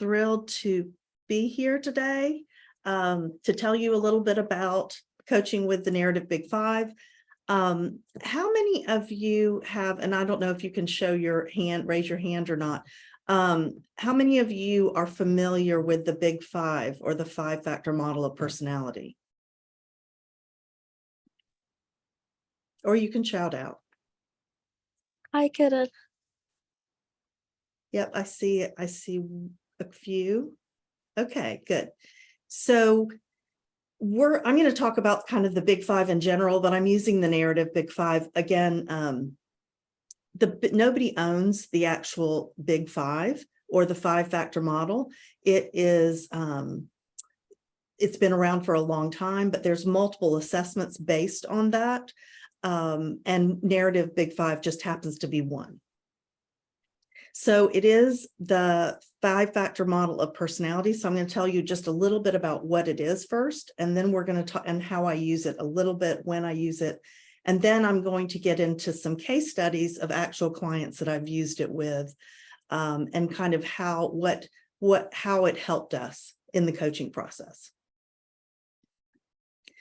thrilled to be here today to tell you a little bit about coaching with the Narrative Big Five. How many of you have, and I don't know if you can show your hand, raise your hand or not. How many of you are familiar with the Big Five or the five-factor model of personality? Or you can shout out. I couldn't. Yep, I see it. I see a few. Okay, good. So I'm going to talk about kind of the Big Five in general, but I'm using the Narrative Big Five again. Nobody owns the actual Big Five or the five-factor model. It is it's been around for a long time, but there's multiple assessments based on that. And Narrative Big Five just happens to be one. So it is the five-factor model of personality. So I'm going to tell you just a little bit about what it is first, and then we're going to talk and how I use it a little bit, when I use it. And then I'm going to get into some case studies of actual clients that I've used it with, and kind of how it helped us in the coaching process.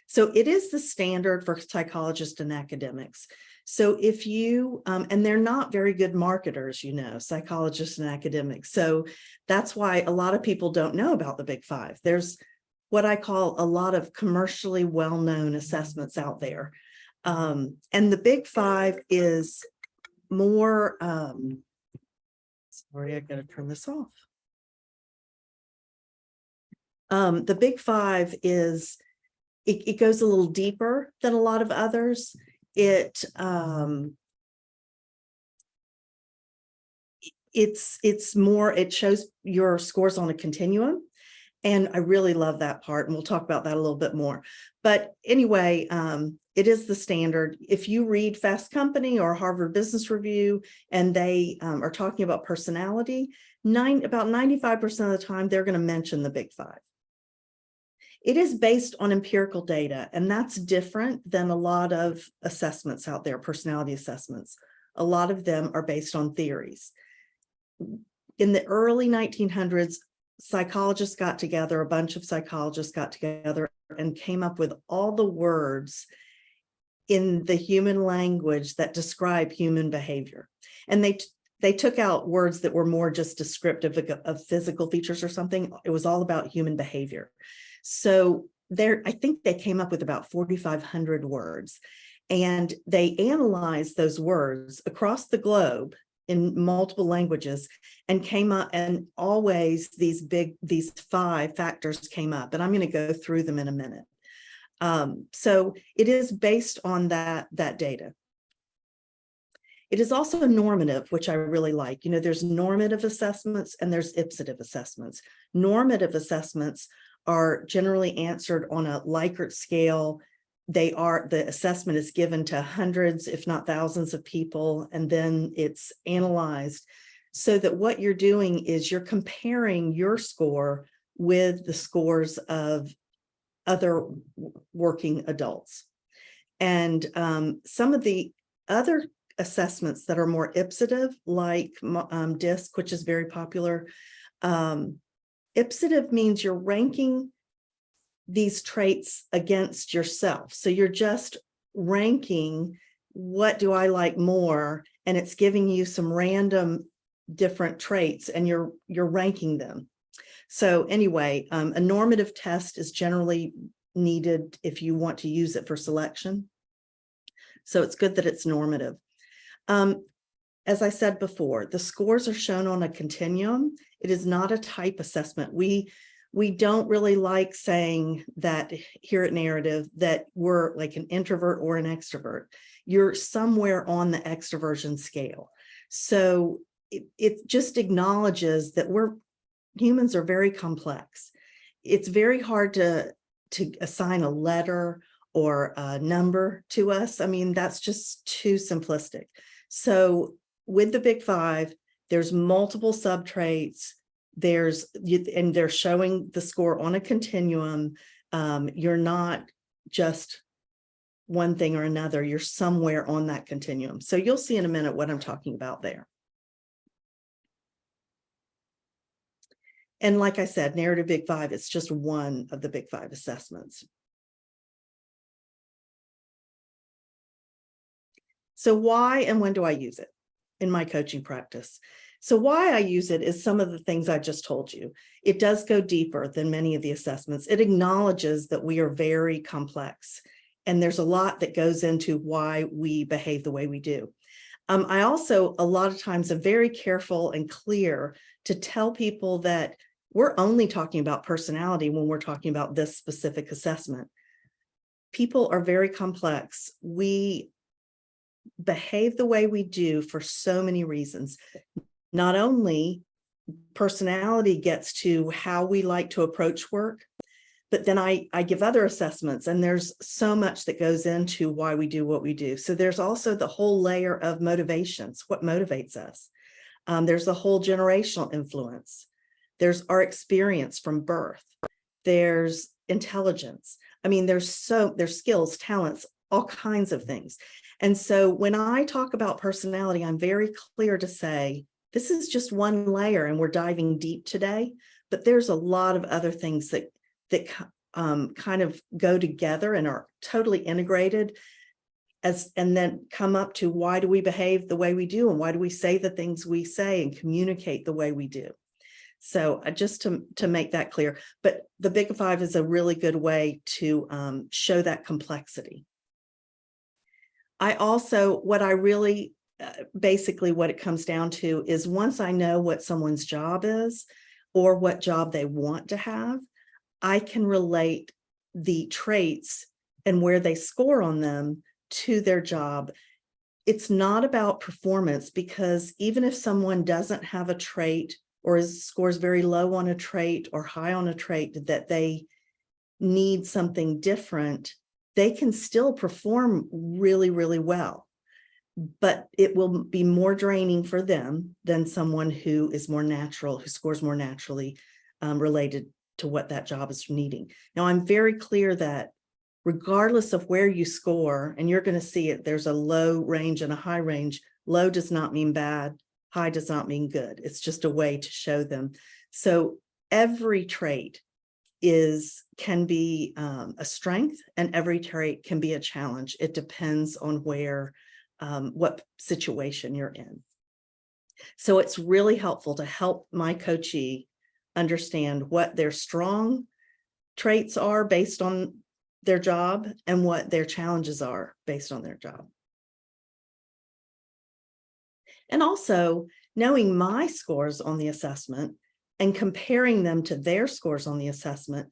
So it is the standard for psychologists and academics. So if you, and they're not very good marketers, you know, psychologists and academics. So that's why a lot of people don't know about the Big Five. There's what I call a lot of commercially well-known assessments out there. And the Big Five is more, sorry, I gotta turn this off. The Big Five is, it goes a little deeper than a lot of others. It's more, it shows your scores on a continuum. And I really love that part. And we'll talk about that a little bit more. But anyway, it is the standard. If you read Fast Company or Harvard Business Review, and they are talking about personality, about 95% of the time, they're going to mention the Big Five. It is based on empirical data, and that's different than a lot of assessments out there, personality assessments. A lot of them are based on theories. In the early 1900s, psychologists got together, a bunch of psychologists got together and came up with all the words in the human language that describe human behavior. And they took out words that were more just descriptive of physical features or something. It was all about human behavior. So I think they came up with about 4,500 words, and they analyzed those words across the globe in multiple languages and came up, and always these five factors came up, and I'm going to go through them in a minute. So it is based on that data. It is also normative, which I really like. You know, there's normative assessments and there's ipsative assessments. Normative assessments are generally answered on a Likert scale. The assessment is given to hundreds, if not thousands of people, and then it's analyzed so that what you're doing is you're comparing your score with the scores of other working adults. And some of the other assessments that are more ipsative, like DISC, which is very popular. Ipsative means you're ranking these traits against yourself. So you're just ranking, what do I like more? And it's giving you some random different traits, and you're ranking them. So anyway, a normative test is generally needed if you want to use it for selection. So it's good that it's normative. As I said before, the scores are shown on a continuum. It is not a type assessment. We don't really like saying that here at Narrative that we're like an introvert or an extrovert. You're somewhere on the extroversion scale. So it just acknowledges that humans are very complex. It's very hard to assign a letter or a number to us. I mean, that's just too simplistic. So with the Big Five, there's multiple subtraits. And they're showing the score on a continuum. You're not just one thing or another. You're somewhere on that continuum. So you'll see in a minute what I'm talking about there. And like I said, narrative Big Five, it's just one of the Big Five assessments. So why and when do I use it in my coaching practice? So why I use it is some of the things I just told you. It does go deeper than many of the assessments. It acknowledges that we are very complex, and there's a lot that goes into why we behave the way we do. I also, a lot of times, am very careful and clear to tell people that we're only talking about personality when we're talking about this specific assessment. People are very complex. We behave the way we do for so many reasons. Not only personality gets to how we like to approach work, but then I give other assessments, and there's so much that goes into why we do what we do. So there's also the whole layer of motivations, what motivates us. There's the whole generational influence. There's our experience from birth. There's intelligence. I mean, there's skills, talents, all kinds of things. And so when I talk about personality, I'm very clear to say, this is just one layer and we're diving deep today, but there's a lot of other things that kind of go together and are totally integrated and then come up to why do we behave the way we do, and why do we say the things we say and communicate the way we do. So just to make that clear, but the Big Five is a really good way to show that complexity. I also, what I really, basically what it comes down to is once I know what someone's job is or what job they want to have, I can relate the traits and where they score on them to their job. It's not about performance, because even if someone doesn't have a trait or scores very low on a trait or high on a trait that they need something different, they can still perform really, really well. But it will be more draining for them than someone who is more natural, who scores more naturally related to what that job is needing. Now, I'm very clear that regardless of where you score, and you're going to see it, there's a low range and a high range. Low does not mean bad. High does not mean good. It's just a way to show them. So every trait can be a strength, and every trait can be a challenge. It depends on what situation you're in. So it's really helpful to help my coachee understand what their strong traits are based on their job and what their challenges are based on their job. And also knowing my scores on the assessment and comparing them to their scores on the assessment,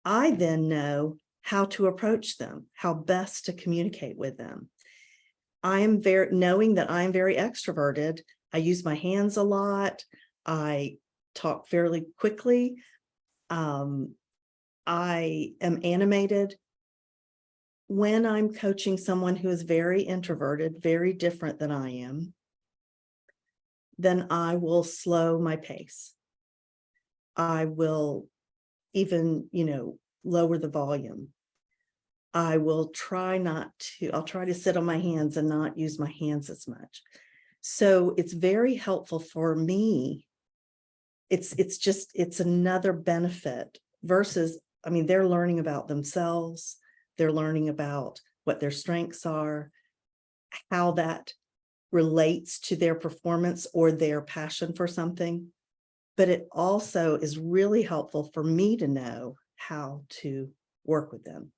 I then know how to approach them, how best to communicate with them. Knowing that I'm very extroverted, I use my hands a lot, I talk fairly quickly, I am animated. When I'm coaching someone who is very introverted, very different than I am, then I will slow my pace. I will even, lower the volume. I'll try to sit on my hands and not use my hands as much. So it's very helpful for me. It's another benefit versus, they're learning about themselves. They're learning about what their strengths are, how that relates to their performance or their passion for something. But it also is really helpful for me to know how to work with them.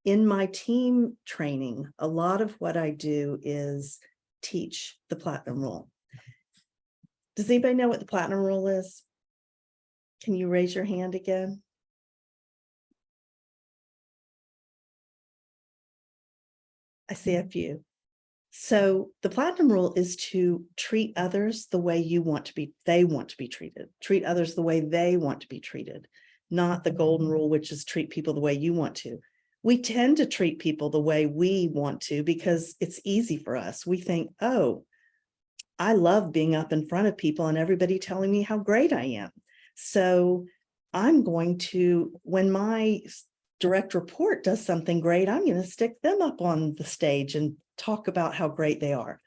In my team training, a lot of what I do is teach the Platinum Rule. Does anybody know what the Platinum Rule is? Can you raise your hand again? I see a few. So the Platinum Rule is to treat others the way they want to be treated. Treat others the way they want to be treated, not the Golden Rule, which is treat people the way you want to. We tend to treat people the way we want to because it's easy for us. We think, oh, I love being up in front of people and everybody telling me how great I am. So I'm going to, when my direct report does something great, I'm going to stick them up on the stage and talk about how great they are.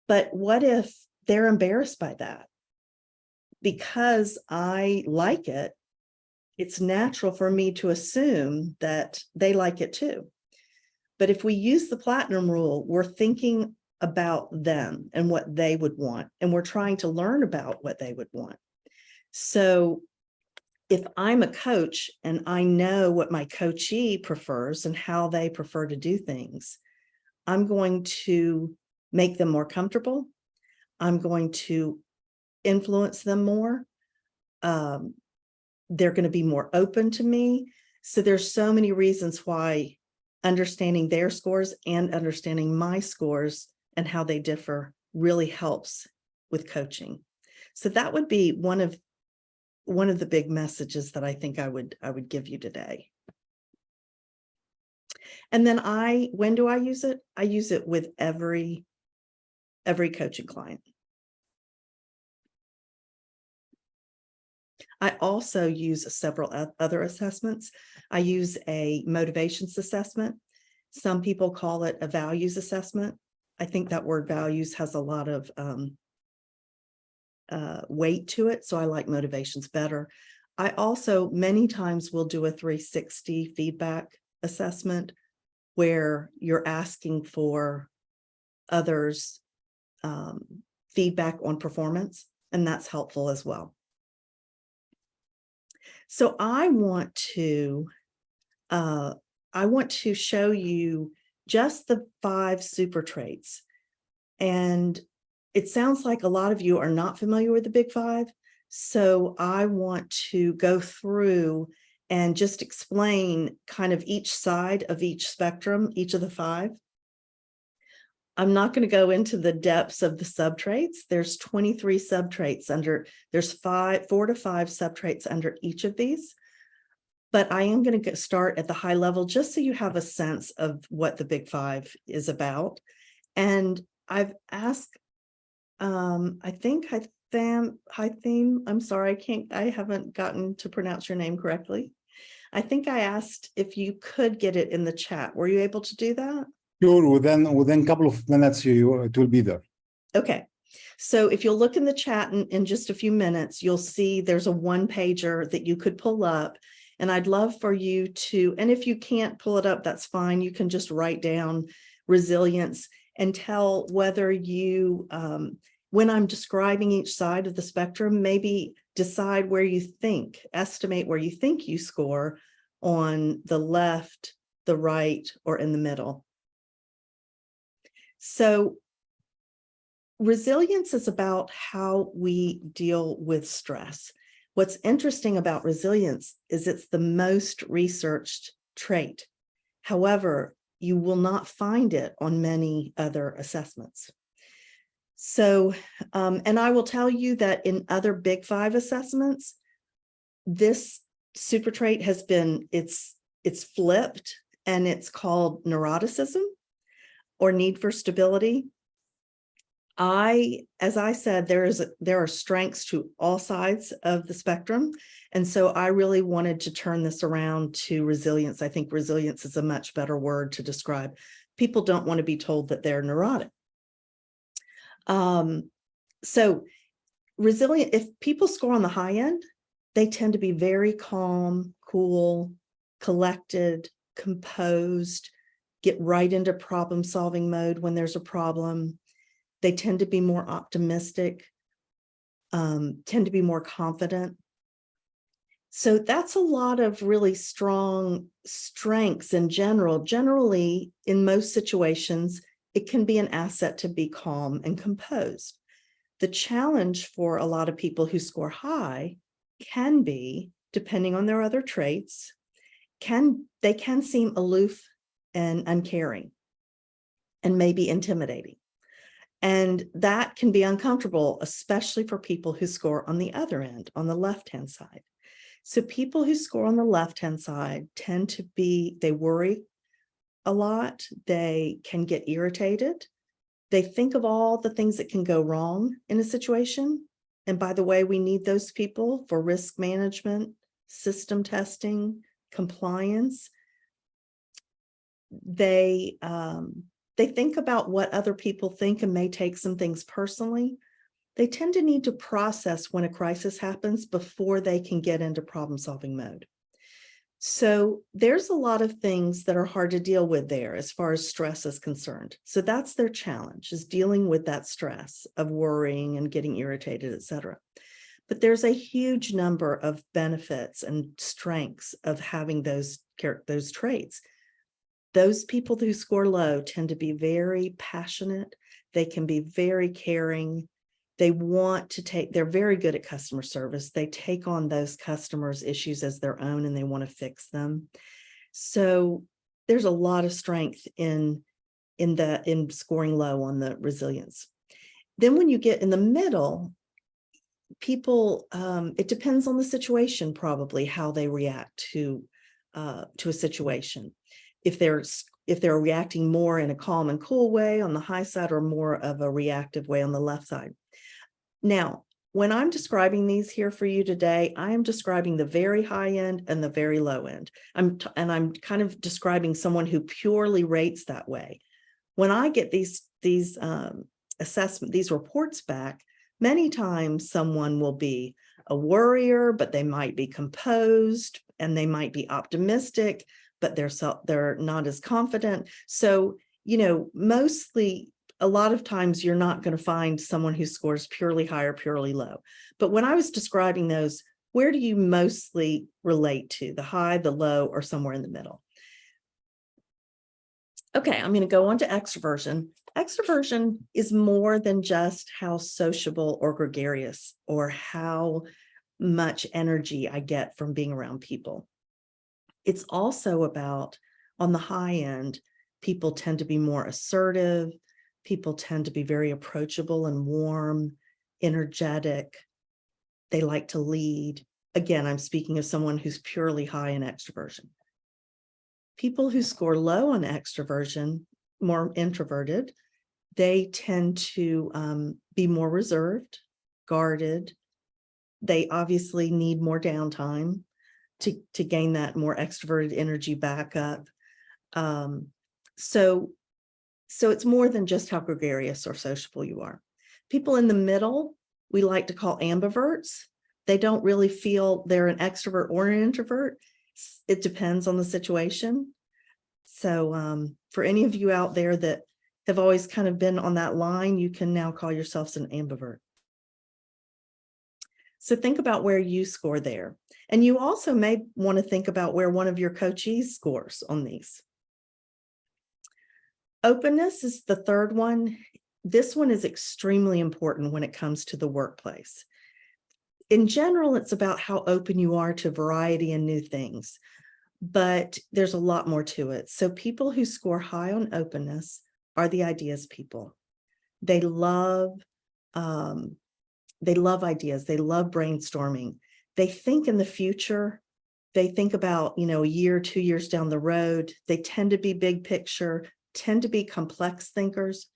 But what if they're embarrassed by that? because I like it, it's natural for me to assume that they like it too. But if we use the platinum rule, we're thinking about them and what they would want, and we're trying to learn about what they would want. So if I'm a coach and I know what my coachee prefers and how they prefer to do things, I'm going to make them more comfortable. I'm going to influence them more. They're going to be more open to me. So there's so many reasons why understanding their scores and understanding my scores and how they differ really helps with coaching. So that would be one of the big messages that I think I would give you today. And then when do I use it? I use it with every coaching client. I also use several other assessments. I use a motivations assessment. Some people call it a values assessment. I think that word values has a lot of weight to it, so I like motivations better. I also many times will do a 360 feedback assessment where you're asking for others' feedback on performance, and that's helpful as well. So I want to show you just the 5 super traits. And it sounds like a lot of you are not familiar with the Big Five. So I want to go through and just explain kind of each side of each spectrum, each of the 5. I'm not going to go into the depths of the subtraits. There's 23 subtraits there's 4 to 5 subtraits under each of these. But I am going to start at the high level just so you have a sense of what the Big Five is about. And I've asked, I think Hytham, I'm sorry, I haven't gotten to pronounce your name correctly. I think I asked if you could get it in the chat. Were you able to do that? Sure, within a couple of minutes, it will be there. Okay. So if you'll look in the chat in just a few minutes, you'll see there's a 1-pager that you could pull up. And I'd love for you to, and if you can't pull it up, that's fine. You can just write down resilience and tell whether you, when I'm describing each side of the spectrum, maybe decide where you think, estimate where you think you score on the left, the right, or in the middle. So resilience is about how we deal with stress. What's interesting about resilience is it's the most researched trait. However, you will not find it on many other assessments. So, and I will tell you that in other Big Five assessments, this super trait has been, it's flipped, and it's called neuroticism or need for stability. As I said, there are strengths to all sides of the spectrum. And so I really wanted to turn this around to resilience. I think resilience is a much better word to describe. People don't want to be told that they're neurotic. So resilient, if people score on the high end, they tend to be very calm, cool, collected, composed, get right into problem solving mode when there's a problem. They tend to be more optimistic, tend to be more confident. So that's a lot of really strong strengths in general. Generally, in most situations, it can be an asset to be calm and composed. The challenge for a lot of people who score high can be, depending on their other traits, they can seem aloof and uncaring and maybe intimidating. And that can be uncomfortable, especially for people who score on the other end, on the left-hand side. So people who score on the left-hand side tend to they worry a lot. They can get irritated. They think of all the things that can go wrong in a situation. And by the way, we need those people for risk management, system testing, compliance. They think about what other people think and may take some things personally. they tend to need to process when a crisis happens before they can get into problem-solving mode. So there's a lot of things that are hard to deal with there as far as stress is concerned. So that's their challenge, is dealing with that stress of worrying and getting irritated, et cetera. But there's a huge number of benefits and strengths of having those traits. Those people who score low tend to be very passionate. They can be very caring. They want to they're very good at customer service. They take on those customers' issues as their own and they want to fix them. So there's a lot of strength in scoring low on the resilience. Then when you get in the middle, people, it depends on the situation, probably how they react to a situation. If they're reacting more in a calm and cool way on the high side or more of a reactive way on the left side. Now, when I'm describing these here for you today, I am describing the very high end and the very low end. I'm kind of describing someone who purely rates that way. When I get these reports back, many times someone will be a worrier, but they might be composed and they might be optimistic, but they're not as confident. So, mostly a lot of times you're not going to find someone who scores purely high or purely low. But when I was describing those, where do you mostly relate to? The high, the low, or somewhere in the middle? Okay, I'm going to go on to extroversion. Extroversion is more than just how sociable or gregarious or how much energy I get from being around people. It's also about, on the high end, people tend to be more assertive. People tend to be very approachable and warm, energetic. They like to lead. Again, I'm speaking of someone who's purely high in extroversion. People who score low on extroversion, more introverted, they tend to be more reserved, guarded. They obviously need more downtime to gain that more extroverted energy back up. So it's more than just how gregarious or sociable you are. People in the middle, we like to call ambiverts. They don't really feel they're an extrovert or an introvert. It depends on the situation. So for any of you out there that have always kind of been on that line, you can now call yourselves an ambivert. So think about where you score there. And you also may want to think about where one of your coachees scores on these. Openness is the third one. This one is extremely important when it comes to the workplace. In general, it's about how open you are to variety and new things, but there's a lot more to it. So people who score high on openness are the ideas people. They love ideas. They love brainstorming. They think in the future. They think about, a year, 2 years down the road. They tend to be big picture, tend to be complex thinkers.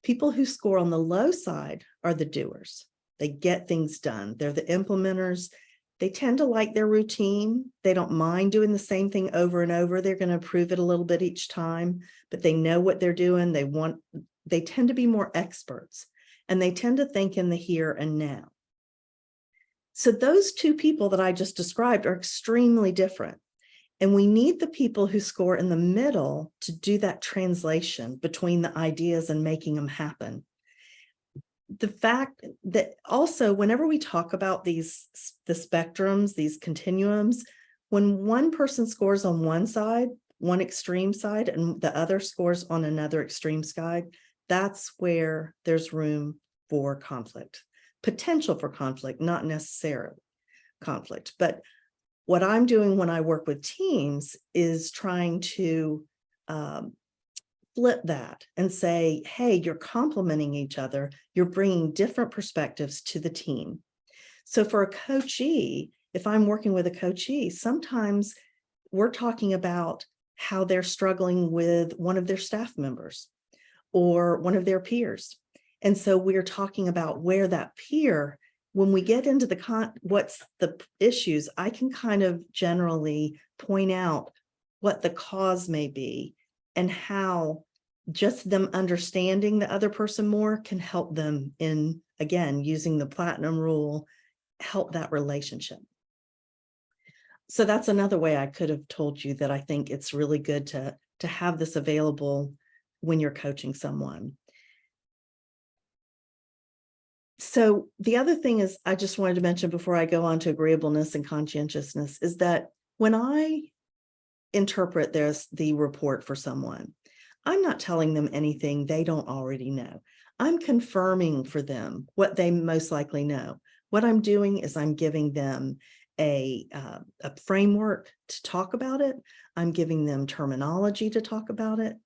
People who score on the low side are the doers. They get things done. They're the implementers. They tend to like their routine. They don't mind doing the same thing over and over. They're going to improve it a little bit each time, but they know what they're doing. They tend to be more experts, and they tend to think in the here and now. So those two people that I just described are extremely different. And we need the people who score in the middle to do that translation between the ideas and making them happen. The fact that also, whenever we talk about the spectrums, these continuums, when one person scores on one side, one extreme side, and the other scores on another extreme side, that's where there's room for conflict, potential for conflict, not necessarily conflict. But what I'm doing when I work with teams is trying to flip that and say, hey, you're complementing each other. You're bringing different perspectives to the team. So for a coachee, if I'm working with a coachee, sometimes we're talking about how they're struggling with one of their staff members or one of their peers. And so we're talking about where that peer, when we get into what's the issues, I can kind of generally point out what the cause may be and how just them understanding the other person more can help them in again, using the platinum rule, help that relationship. So that's another way I could have told you that I think it's really good to have this available when you're coaching someone. So the other thing is, I just wanted to mention before I go on to agreeableness and conscientiousness, is that when I interpret the report for someone, I'm not telling them anything they don't already know. I'm confirming for them what they most likely know. What I'm doing is I'm giving them a framework to talk about it. I'm giving them terminology to talk about it.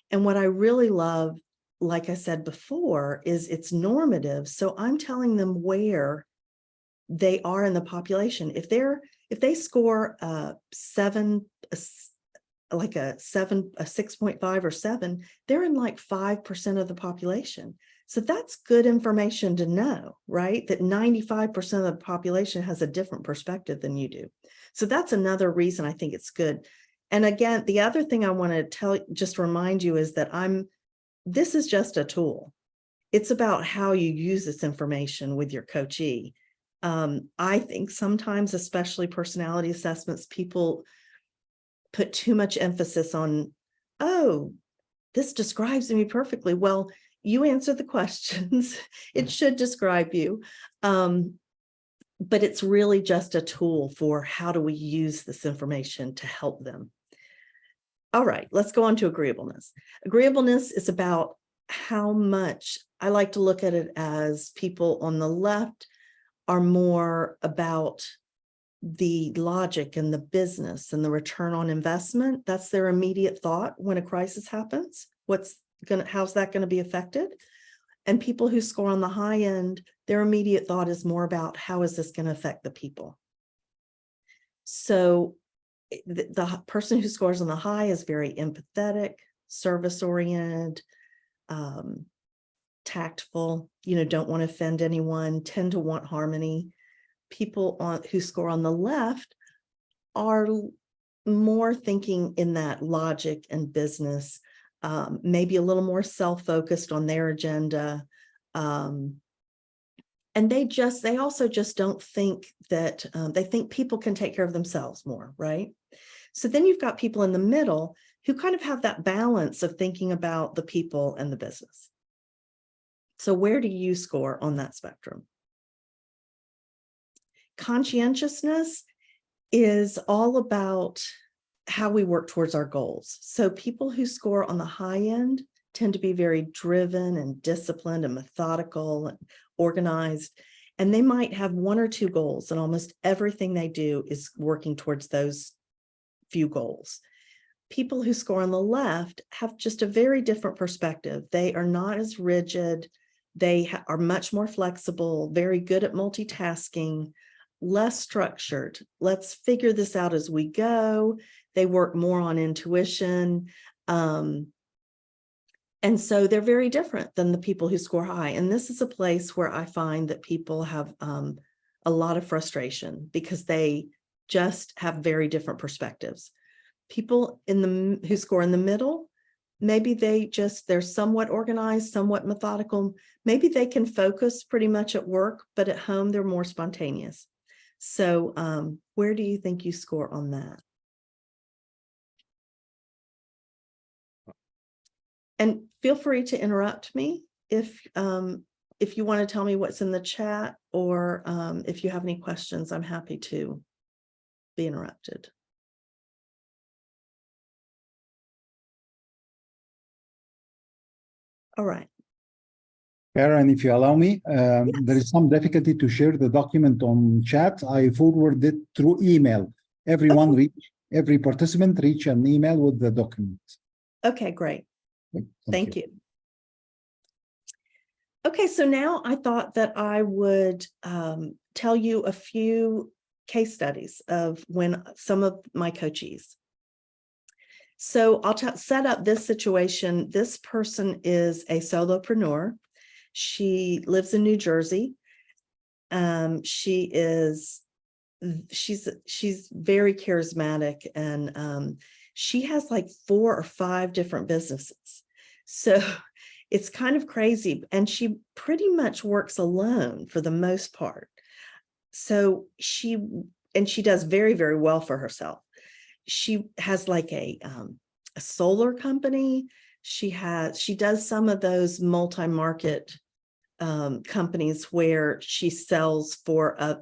And what I really love, like I said before, is it's normative. So I'm telling them where they are in the population. If they score a 6.5 or 7, they're in like 5% of the population. So that's good information to know, right? That 95% of the population has a different perspective than you do. So that's another reason I think it's good. And again, the other thing I want to just remind you is that this is just a tool. It's about how you use this information with your coachee. I think sometimes, especially personality assessments, people put too much emphasis on, oh, this describes me perfectly. Well, you answer the questions. It should describe you. But it's really just a tool for how do we use this information to help them. All right, let's go on to agreeableness. Agreeableness is about how much, I like to look at it as people on the left are more about the logic and the business and the return on investment. That's their immediate thought when a crisis happens. How's that going to be affected? And people who score on the high end, their immediate thought is more about how is this going to affect the people? So the person who scores on the high is very empathetic, service-oriented, tactful, don't want to offend anyone, tend to want harmony. People who score on the left are more thinking in that logic and business, maybe a little more self-focused on their agenda. And they also just don't think that, they think people can take care of themselves more, right? So then you've got people in the middle who kind of have that balance of thinking about the people and the business. So where do you score on that spectrum? Conscientiousness is all about how we work towards our goals. So people who score on the high end tend to be very driven and disciplined and methodical and organized. And they might have one or two goals, and almost everything they do is working towards those few goals. People who score on the left have just a very different perspective. They are not as rigid. They are much more flexible, very good at multitasking, less structured. Let's figure this out as we go. They work more on intuition. And so they're very different than the people who score high. And this is a place where I find that people have a lot of frustration because they just have very different perspectives. People who score in the middle, maybe they're somewhat organized, somewhat methodical. Maybe they can focus pretty much at work, but at home they're more spontaneous. So where do you think you score on that? And feel free to interrupt me if you want to tell me what's in the chat, or if you have any questions, I'm happy to be interrupted. All right. Karen, if you allow me, Yes. there is some difficulty to share the document on chat. I forward it through email. Every participant reach an email with the document. Okay, great. Thank you. Okay, so now I thought that I would tell you a few case studies of when some of my coachees. So I'll set up this situation. This person is a solopreneur. She lives in New Jersey. She's very charismatic, and she has like 4 or 5 different businesses. So It's kind of crazy. And she pretty much works alone for the most part. So she does very, very well for herself. She has like a solar company. She does some of those multi-market companies where she sells for a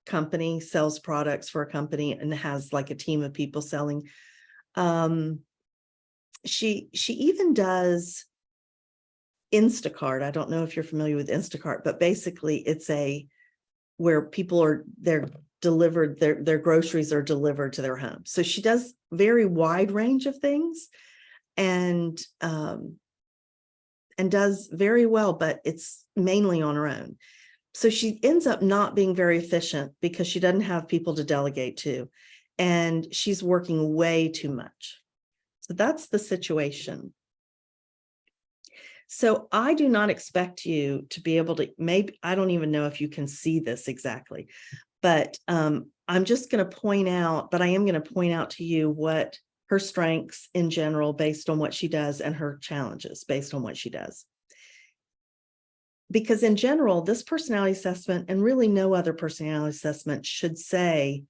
company, sells products for a company and has like a team of people selling. She even does Instacart. I don't know if you're familiar with Instacart, but basically it's where people they're delivered, their groceries are delivered to their home. So she does very wide range of things and does very well, but it's mainly on her own. So she ends up not being very efficient because she doesn't have people to delegate to, and she's working way too much. So that's the situation. So I do not expect you to be able to, maybe, I don't even know if you can see this exactly, but I'm just going to point out, but I am going to point out to you what her strengths in general based on what she does and her challenges based on what she does. Because in general, this personality assessment and really no other personality assessment should say,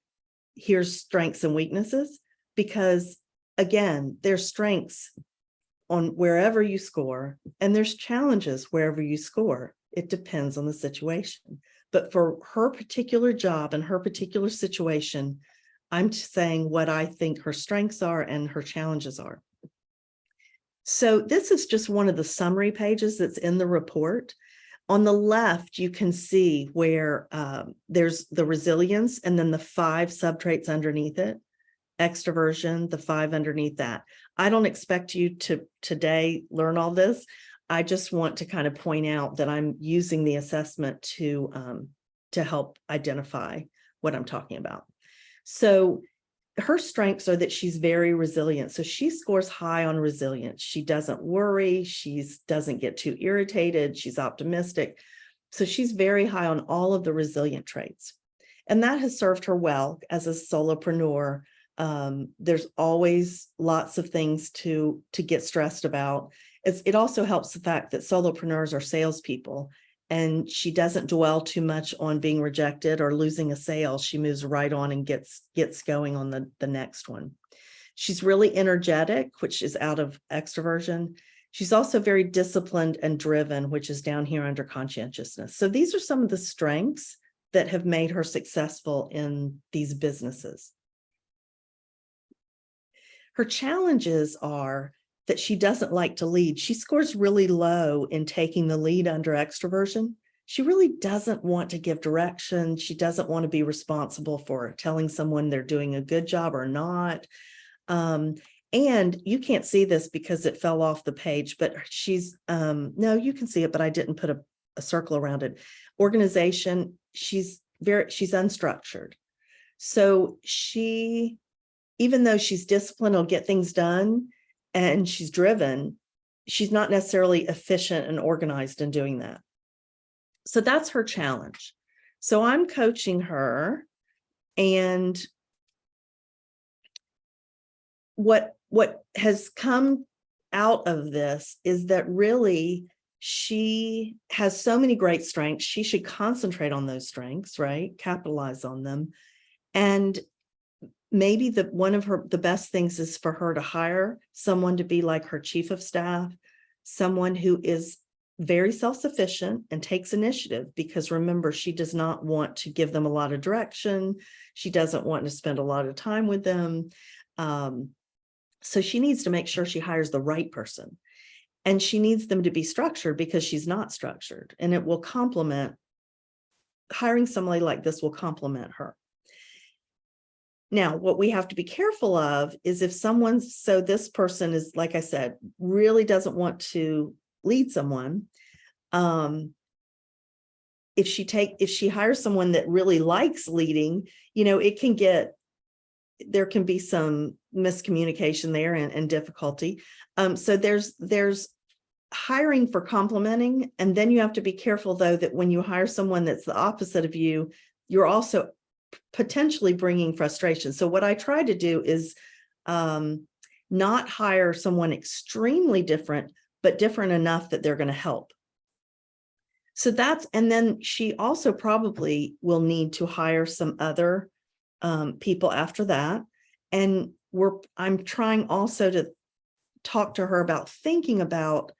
here's strengths and weaknesses, because again, there's strengths on wherever you score, and there's challenges wherever you score. It depends on the situation. But for her particular job and her particular situation, I'm saying what I think her strengths are and her challenges are. So this is just one of the summary pages that's in the report. On the left, you can see where there's the resilience and then the 5 subtraits underneath it. Extroversion, the 5 underneath that. I don't expect you to today learn all this. I just want to kind of point out that I'm using the assessment to help identify what I'm talking about. So her strengths are that she's very resilient. So she scores high on resilience. She doesn't worry. She doesn't get too irritated. She's optimistic. So she's very high on all of the resilient traits. And that has served her well as a solopreneur. There's always lots of things to get stressed about. It also helps the fact that solopreneurs are salespeople, and she doesn't dwell too much on being rejected or losing a sale. She moves right on and gets going on the next one. She's really energetic, which is out of extroversion. She's also very disciplined and driven, which is down here under conscientiousness. So these are some of the strengths that have made her successful in these businesses. Her challenges are that she doesn't like to lead. She scores really low in taking the lead under extroversion. She really doesn't want to give direction. She doesn't want to be responsible for telling someone they're doing a good job or not. And you can't see this because it fell off the page, but she's, no, you can see it, but I didn't put a circle around it. Organization, she's unstructured. So even though she's disciplined, will get things done, and she's driven, she's not necessarily efficient and organized in doing that. So that's her challenge. So I'm coaching her, and what has come out of this is that really she has so many great strengths. She should concentrate on those strengths, right? Capitalize on them. And maybe one of the best things is for her to hire someone to be like her chief of staff, someone who is very self-sufficient and takes initiative, because remember, she does not want to give them a lot of direction. She doesn't want to spend a lot of time with them. So she needs to make sure she hires the right person, and she needs them to be structured because she's not structured, and it will complement, hiring somebody like this will complement her. Now, what we have to be careful of is if so this person is, like I said, really doesn't want to lead someone. If she hires someone that really likes leading, there can be some miscommunication there and difficulty. So there's hiring for complementing, and then you have to be careful though that when you hire someone that's the opposite of you, you're also potentially bringing frustration. So what I try to do is not hire someone extremely different, but different enough that they're going to help. So and then she also probably will need to hire some other people after that. And I'm trying also to talk to her about thinking about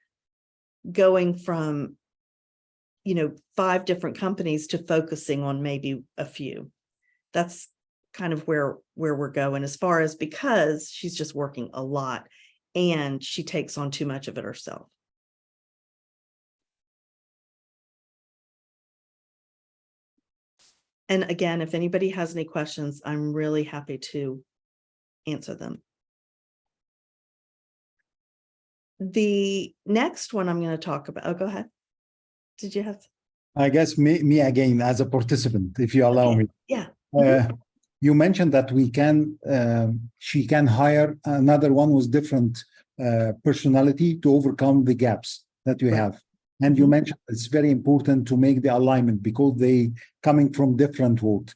going from, 5 different companies to focusing on maybe a few. That's kind of where we're going as far as, because she's just working a lot and she takes on too much of it herself. And again, if anybody has any questions, I'm really happy to answer them. The next one I'm going to talk about, oh, go ahead. Did you have? I guess me again as a participant, if you allow me. Yeah. You mentioned that she can hire another one with different personality to overcome the gaps that you have. And you mentioned it's very important to make the alignment because they coming from different worlds.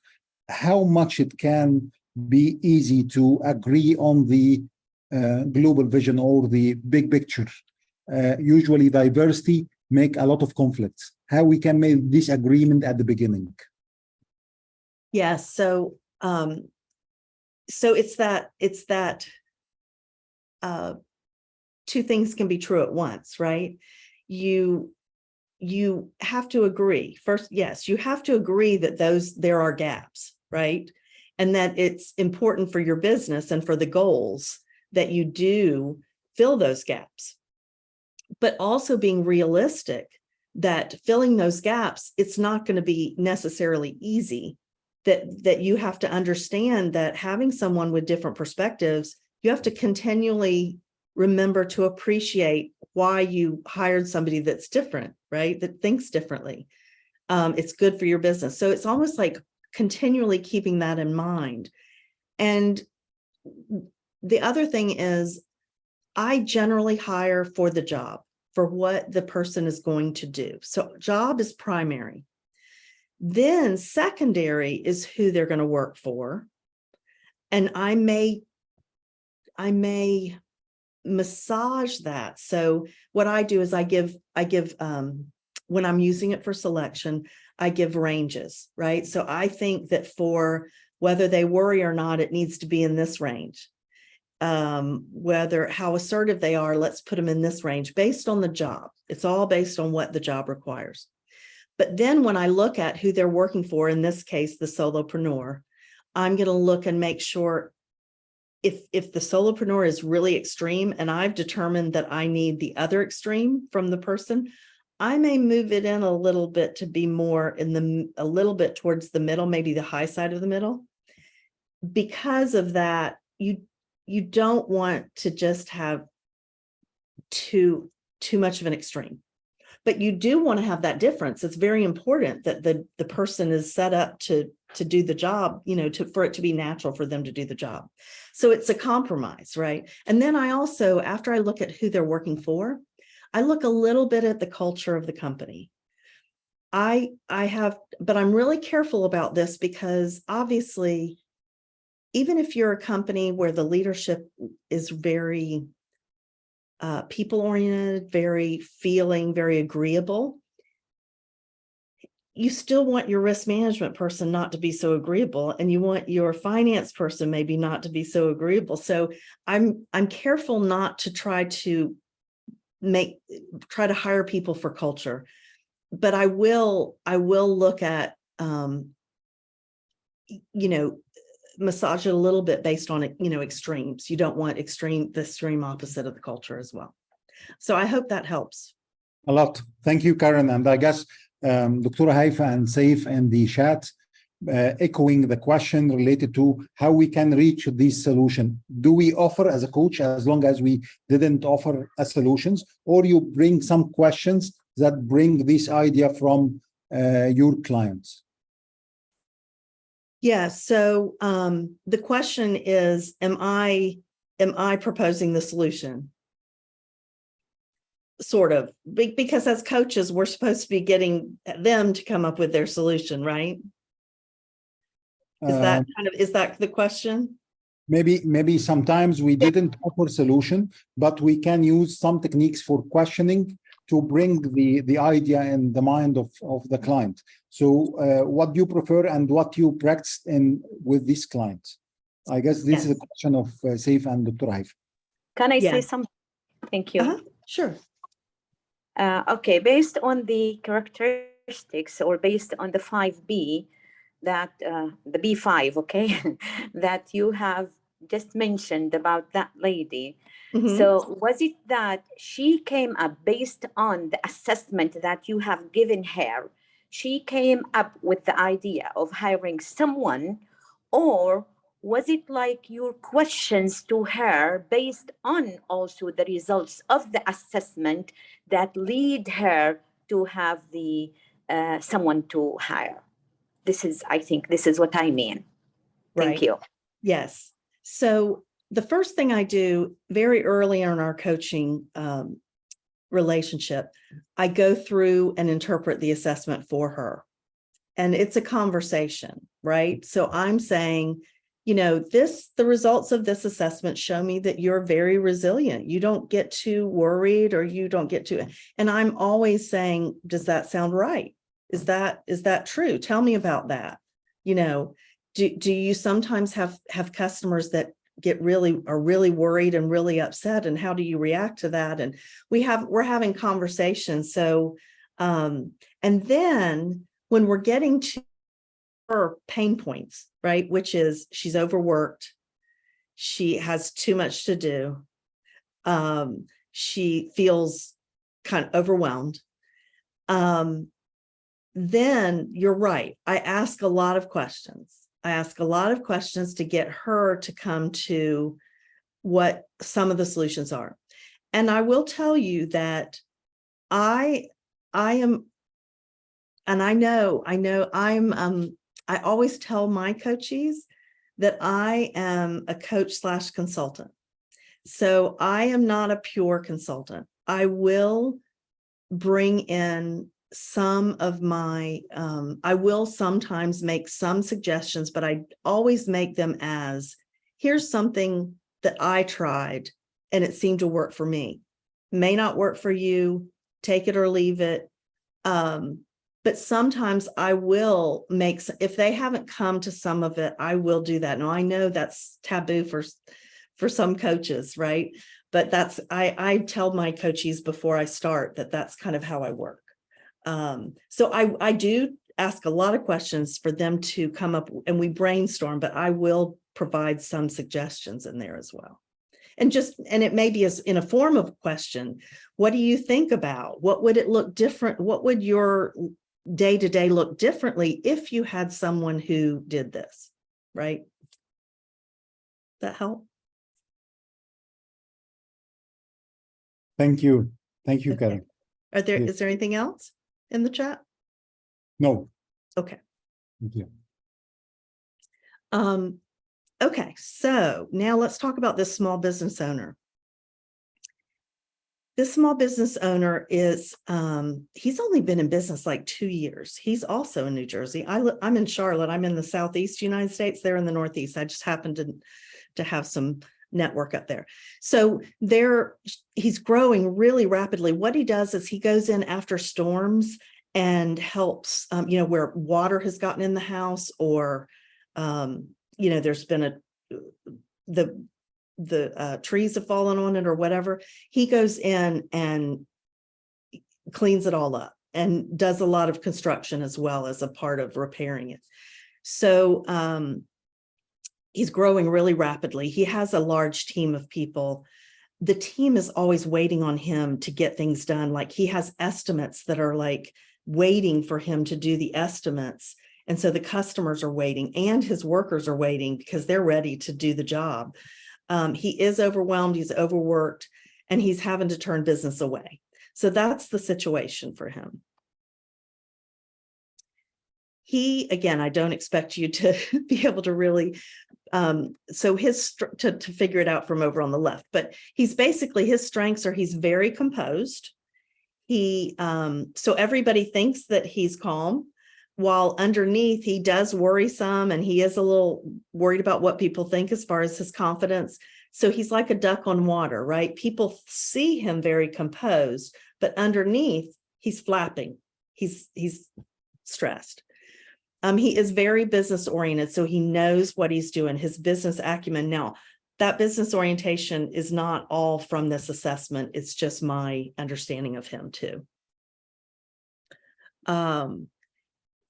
How much it can be easy to agree on the global vision or the big picture. Usually diversity make a lot of conflicts. How we can make this agreement at the beginning? Yes. So it's that two things can be true at once, right? You have to agree first. Yes, you have to agree that there are gaps, right? And that it's important for your business and for the goals that you do fill those gaps, but also being realistic that filling those gaps, it's not going to be necessarily easy, that you have to understand that having someone with different perspectives, you have to continually remember to appreciate why you hired somebody that's different, right? That thinks differently. It's good for your business. So it's almost like continually keeping that in mind. And the other thing is, I generally hire for the job, for what the person is going to do. So job is primary. Then secondary is who they're going to work for. And I may massage that. So what I do is I give when I'm using it for selection, I give ranges, right? So I think that for whether they worry or not, it needs to be in this range. Whether how assertive they are, let's put them in this range based on the job. It's all based on what the job requires. But then when I look at who they're working for, in this case, the solopreneur, I'm going to look and make sure if the solopreneur is really extreme and I've determined that I need the other extreme from the person, I may move it in a little bit to be more a little bit towards the middle, maybe the high side of the middle. Because of that, you don't want to just have too much of an extreme, but you do want to have that difference. It's very important that the person is set up to do the job, for it to be natural for them to do the job. So it's a compromise, right? And then I also, after I look at who they're working for, I look a little bit at the culture of the company. But I'm really careful about this because obviously, even if you're a company where the leadership is very people-oriented, very agreeable, you still want your risk management person not to be so agreeable, and you want your finance person maybe not to be so agreeable. So I'm careful not to try to hire people for culture, but I will look at massage it a little bit based on extremes. You don't want the extreme opposite of the culture as well. So I hope that helps a lot. Thank you, Karen. And I guess Dr. Haifa and Saif and the chat echoing the question related to how we can reach this solution. Do we offer as a coach, as long as we didn't offer a solutions, or you bring some questions that bring this idea from your clients? Yeah. So the question is, am I proposing the solution? Sort of, because as coaches, we're supposed to be getting them to come up with their solution, right? Is that the question? maybe sometimes we didn't offer solution, but we can use some techniques for questioning to bring the idea in the mind of the client. So what do you prefer and what you practiced in with these clients? I guess this is a question of Saif and Dr. Haifa. Can I say Yes. something? Thank you. Sure. Okay, based on the characteristics or based on the 5B that the B5, okay, that you have just mentioned about that lady. Mhm. So was it that she came up based on the assessment that you have given her? She came up with the idea of hiring someone, or was it like your questions to her based on also the results of the assessment that lead her to have the someone to hire? I think this is what I mean. Thank Right. you. Yes. So the first thing I do very early in our coaching relationship, I go through and interpret the assessment for her. And it's a conversation, right? So I'm saying, you know, the results of this assessment show me that you're very resilient. You don't get too worried, or you don't get too, and I'm always saying, does that sound right? Is that true? Tell me about that. You know, do you sometimes have customers that are really worried and really upset, and how do you react to that? And we're having conversations. So and then when we're getting to her pain points, right, which is she's overworked, she has too much to do, she feels kind of overwhelmed, then you're right, I ask a lot of questions. To get her to come to what some of the solutions are. And I will tell you that I am, and I know I always tell my coachees that I am a coach / consultant. So I am not a pure consultant. I will bring in some of my, I will sometimes make some suggestions, but I always make them as, here's something that I tried and it seemed to work for me. May not work for you, take it or leave it. But sometimes I will if they haven't come to some of it, I will do that. Now I know that's taboo for some coaches, right? But I tell my coachees before I start that that's kind of how I work. So I do ask a lot of questions for them to come up, and we brainstorm, but I will provide some suggestions in there as well. And it may be as in a form of question. What do you think about? What would it look different? What would your day-to-day look differently if you had someone who did this, right? That help? Thank you. Thank you, Okay. Karen. Is there anything else in the chat? No. Okay. Thank you. Okay, so now let's talk about this small business owner. This small business owner is, he's only been in business like 2 years. He's also in New Jersey. I'm in Charlotte. I'm in the Southeast United States. They're in the Northeast. I just happened to have some network up there. So he's growing really rapidly. What he does is he goes in after storms and helps, where water has gotten in the house, or, there's been the trees have fallen on it or whatever. He goes in and cleans it all up and does a lot of construction as well as a part of repairing it. So he's growing really rapidly. He has a large team of people. The team is always waiting on him to get things done. Like, he has estimates that are like waiting for him to do the estimates. And so the customers are waiting and his workers are waiting because they're ready to do the job. He is overwhelmed, he's overworked, and he's having to turn business away. So that's the situation for him. Again, I don't expect you to be able to really, to figure it out from over on the left, but his strengths are he's very composed. So everybody thinks that he's calm, while underneath he does worry some, and he is a little worried about what people think as far as his confidence. So he's like a duck on water, right? People see him very composed, but underneath he's flapping. He's stressed. He is very business oriented, so he knows what he's doing, his business acumen. Now, that business orientation is not all from this assessment. It's just my understanding of him too.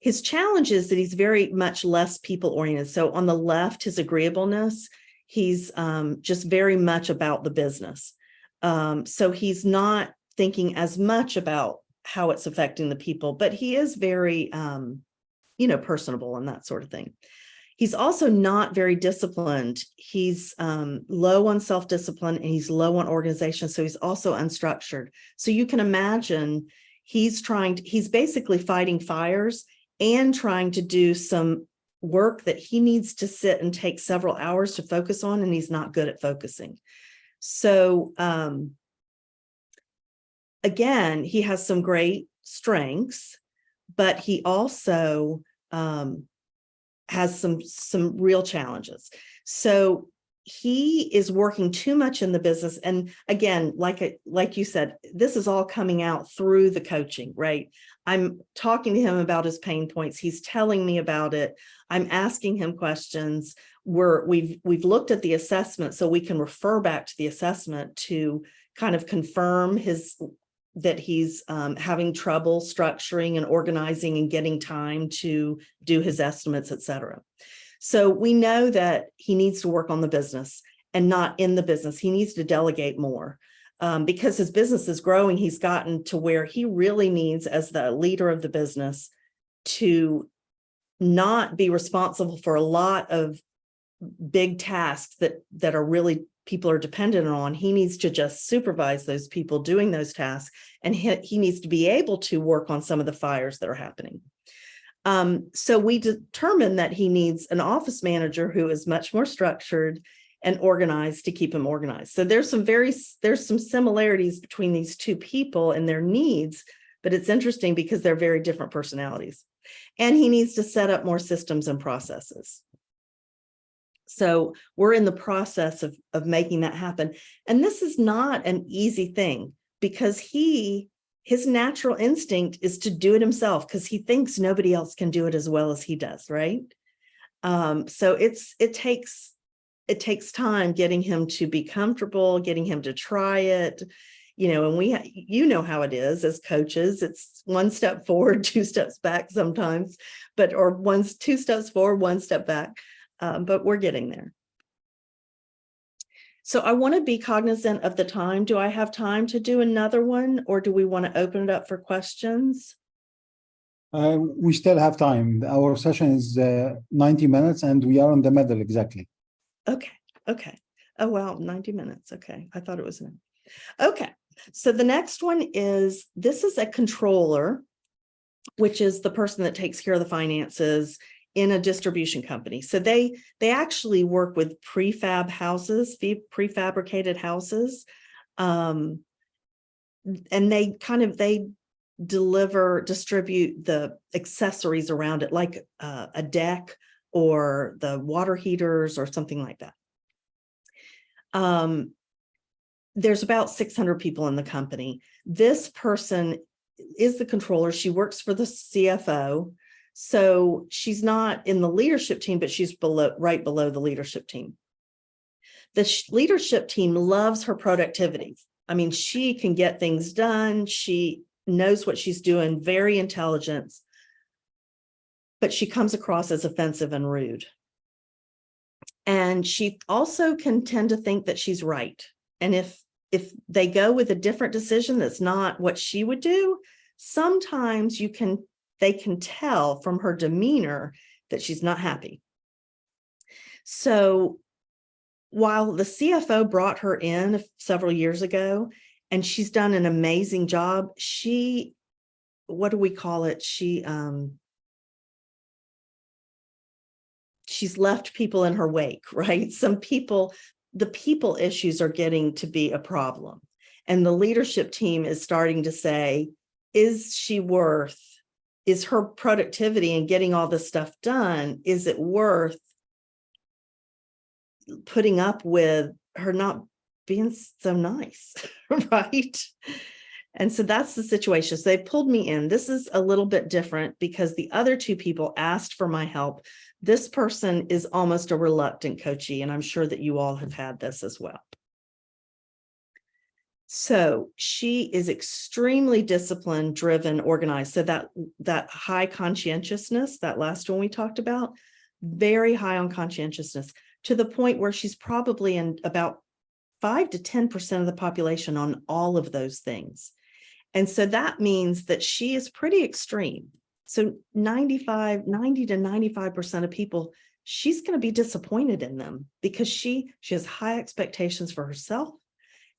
His challenge is that he's very much less people oriented. So on the left, his agreeableness, he's just very much about the business. So he's not thinking as much about how it's affecting the people, but he is very, personable and that sort of thing. He's also not very disciplined. He's low on self-discipline and he's low on organization. So he's also unstructured. So you can imagine he's basically fighting fires and trying to do some work that he needs to sit and take several hours to focus on, and he's not good at focusing. So again, he has some great strengths, but he also has some real challenges. So he is working too much in the business. And again, like you said, this is all coming out through the coaching, right? I'm talking to him about his pain points. He's telling me about it. I'm asking him questions. We've looked at the assessment, so we can refer back to the assessment to kind of confirm that he's having trouble structuring and organizing and getting time to do his estimates, et cetera. So we know that he needs to work on the business and not in the business. He needs to delegate more because his business is growing. He's gotten to where he really needs, as the leader of the business, to not be responsible for a lot of big tasks that are really people are dependent on. He needs to just supervise those people doing those tasks, and he needs to be able to work on some of the fires that are happening. So we determined that he needs an office manager who is much more structured and organized to keep him organized. So there's some similarities between these two people and their needs, but it's interesting because they're very different personalities. And he needs to set up more systems and processes. So we're in the process of making that happen. And this is not an easy thing because his natural instinct is to do it himself because he thinks nobody else can do it as well as he does, right? So it takes time getting him to be comfortable, getting him to try it, and you know how it is as coaches. It's one step forward, two steps back sometimes, or two steps forward, one step back. But we're getting there. So I want to be cognizant of the time. Do I have time to do another one, or do we want to open it up for questions? We still have time. Our session is 90 minutes and we are in the middle exactly. Okay. Oh, wow, 90 minutes. Okay, I thought it was okay. So the next one this is a controller, which is the person that takes care of the finances in a distribution company. So they actually work with prefab houses, prefabricated houses. And they distribute the accessories around it, like a deck or the water heaters or something like that. There's about 600 people in the company. This person is the controller. She works for the CFO. So she's not in the leadership team, but she's right below the leadership team. The leadership team loves her productivity. I mean, she can get things done. She knows what she's doing, very intelligent, but she comes across as offensive and rude. And she also can tend to think that she's right. And if they go with a different decision that's not what she would do, sometimes they can tell from her demeanor that she's not happy. So while the CFO brought her in several years ago, and she's done an amazing job, what do we call it? She's left people in her wake, right? The people issues are getting to be a problem. And the leadership team is starting to say, is she worth is her productivity and getting all this stuff done, is it worth putting up with her not being so nice, right? And so that's the situation. So they pulled me in. This is a little bit different because the other two people asked for my help. This person is almost a reluctant coachee, and I'm sure that you all have had this as well. So she is extremely disciplined, driven, organized. So that high conscientiousness, that last one we talked about, very high on conscientiousness, to the point where she's probably in about 5 to 10% of the population on all of those things. And so that means that she is pretty extreme. So 90 to 95% of people, she's going to be disappointed in them because she has high expectations for herself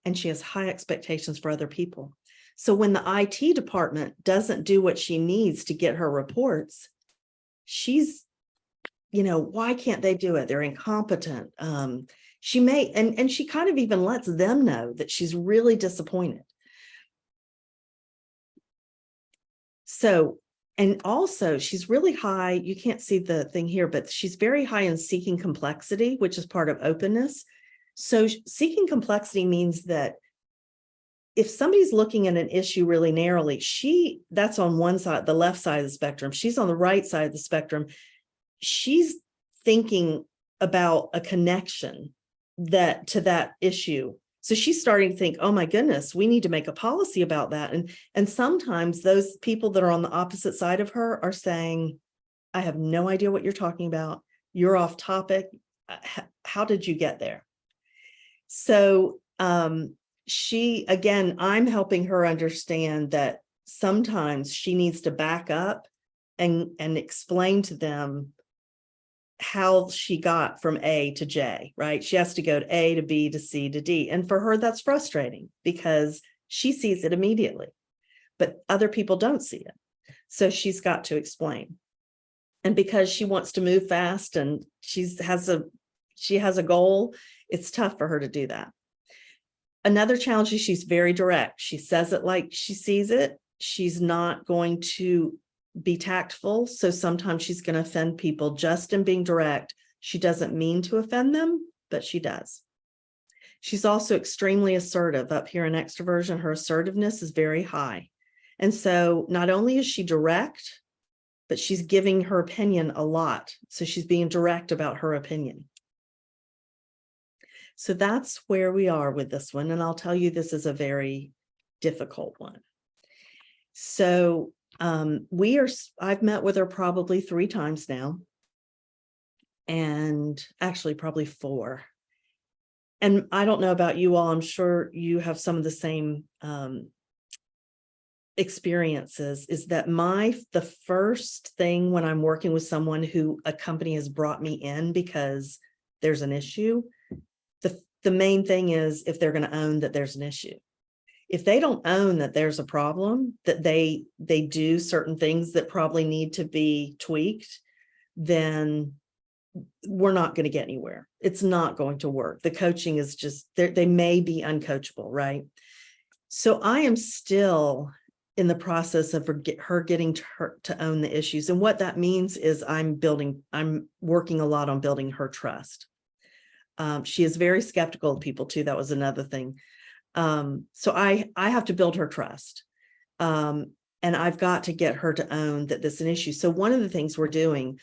and she has high expectations for other people. So when the IT department doesn't do what she needs to get her reports, she's, why can't they do it? They're incompetent. She may, and she kind of even lets them know that she's really disappointed. So, and also she's really high, you can't see the thing here, but she's very high in seeking complexity, which is part of openness. So seeking complexity means that if somebody's looking at an issue really narrowly, that's on one side, the left side of the spectrum. She's on the right side of the spectrum. She's thinking about a connection to that issue. So she's starting to think, oh my goodness, we need to make a policy about that. And sometimes those people that are on the opposite side of her are saying, I have no idea what you're talking about. You're off topic. How did you get there? So again, I'm helping her understand that sometimes she needs to back up and explain to them how she got from A to J, right? She has to go to A to B to C to D. And for her, that's frustrating because she sees it immediately, but other people don't see it. So she's got to explain. And because she wants to move fast and she has a goal, it's tough for her to do that. Another challenge is she's very direct. She says it like she sees it. She's not going to be tactful. So sometimes she's going to offend people just in being direct. She doesn't mean to offend them, but she does. She's also extremely assertive. Up here in extroversion, her assertiveness is very high. And so not only is she direct, but she's giving her opinion a lot. So she's being direct about her opinion. So that's where we are with this one. And I'll tell you, this is a very difficult one. So I've met with her probably 3 times now, and actually probably 4. And I don't know about you all, I'm sure you have some of the same experiences, is that the first thing when I'm working with someone who a company has brought me in because there's an issue, the main thing is if they're going to own that there's an issue. If they don't own that there's a problem, that they do certain things that probably need to be tweaked, then we're not going to get anywhere. It's not going to work. The coaching is just, they may be uncoachable, right? So I am still in the process of her getting to own the issues. And what that means is I'm working a lot on building her trust. She is very skeptical of people too. That was another thing. So I have to build her trust. And I've got to get her to own that this is an issue. So one of the things we're doing,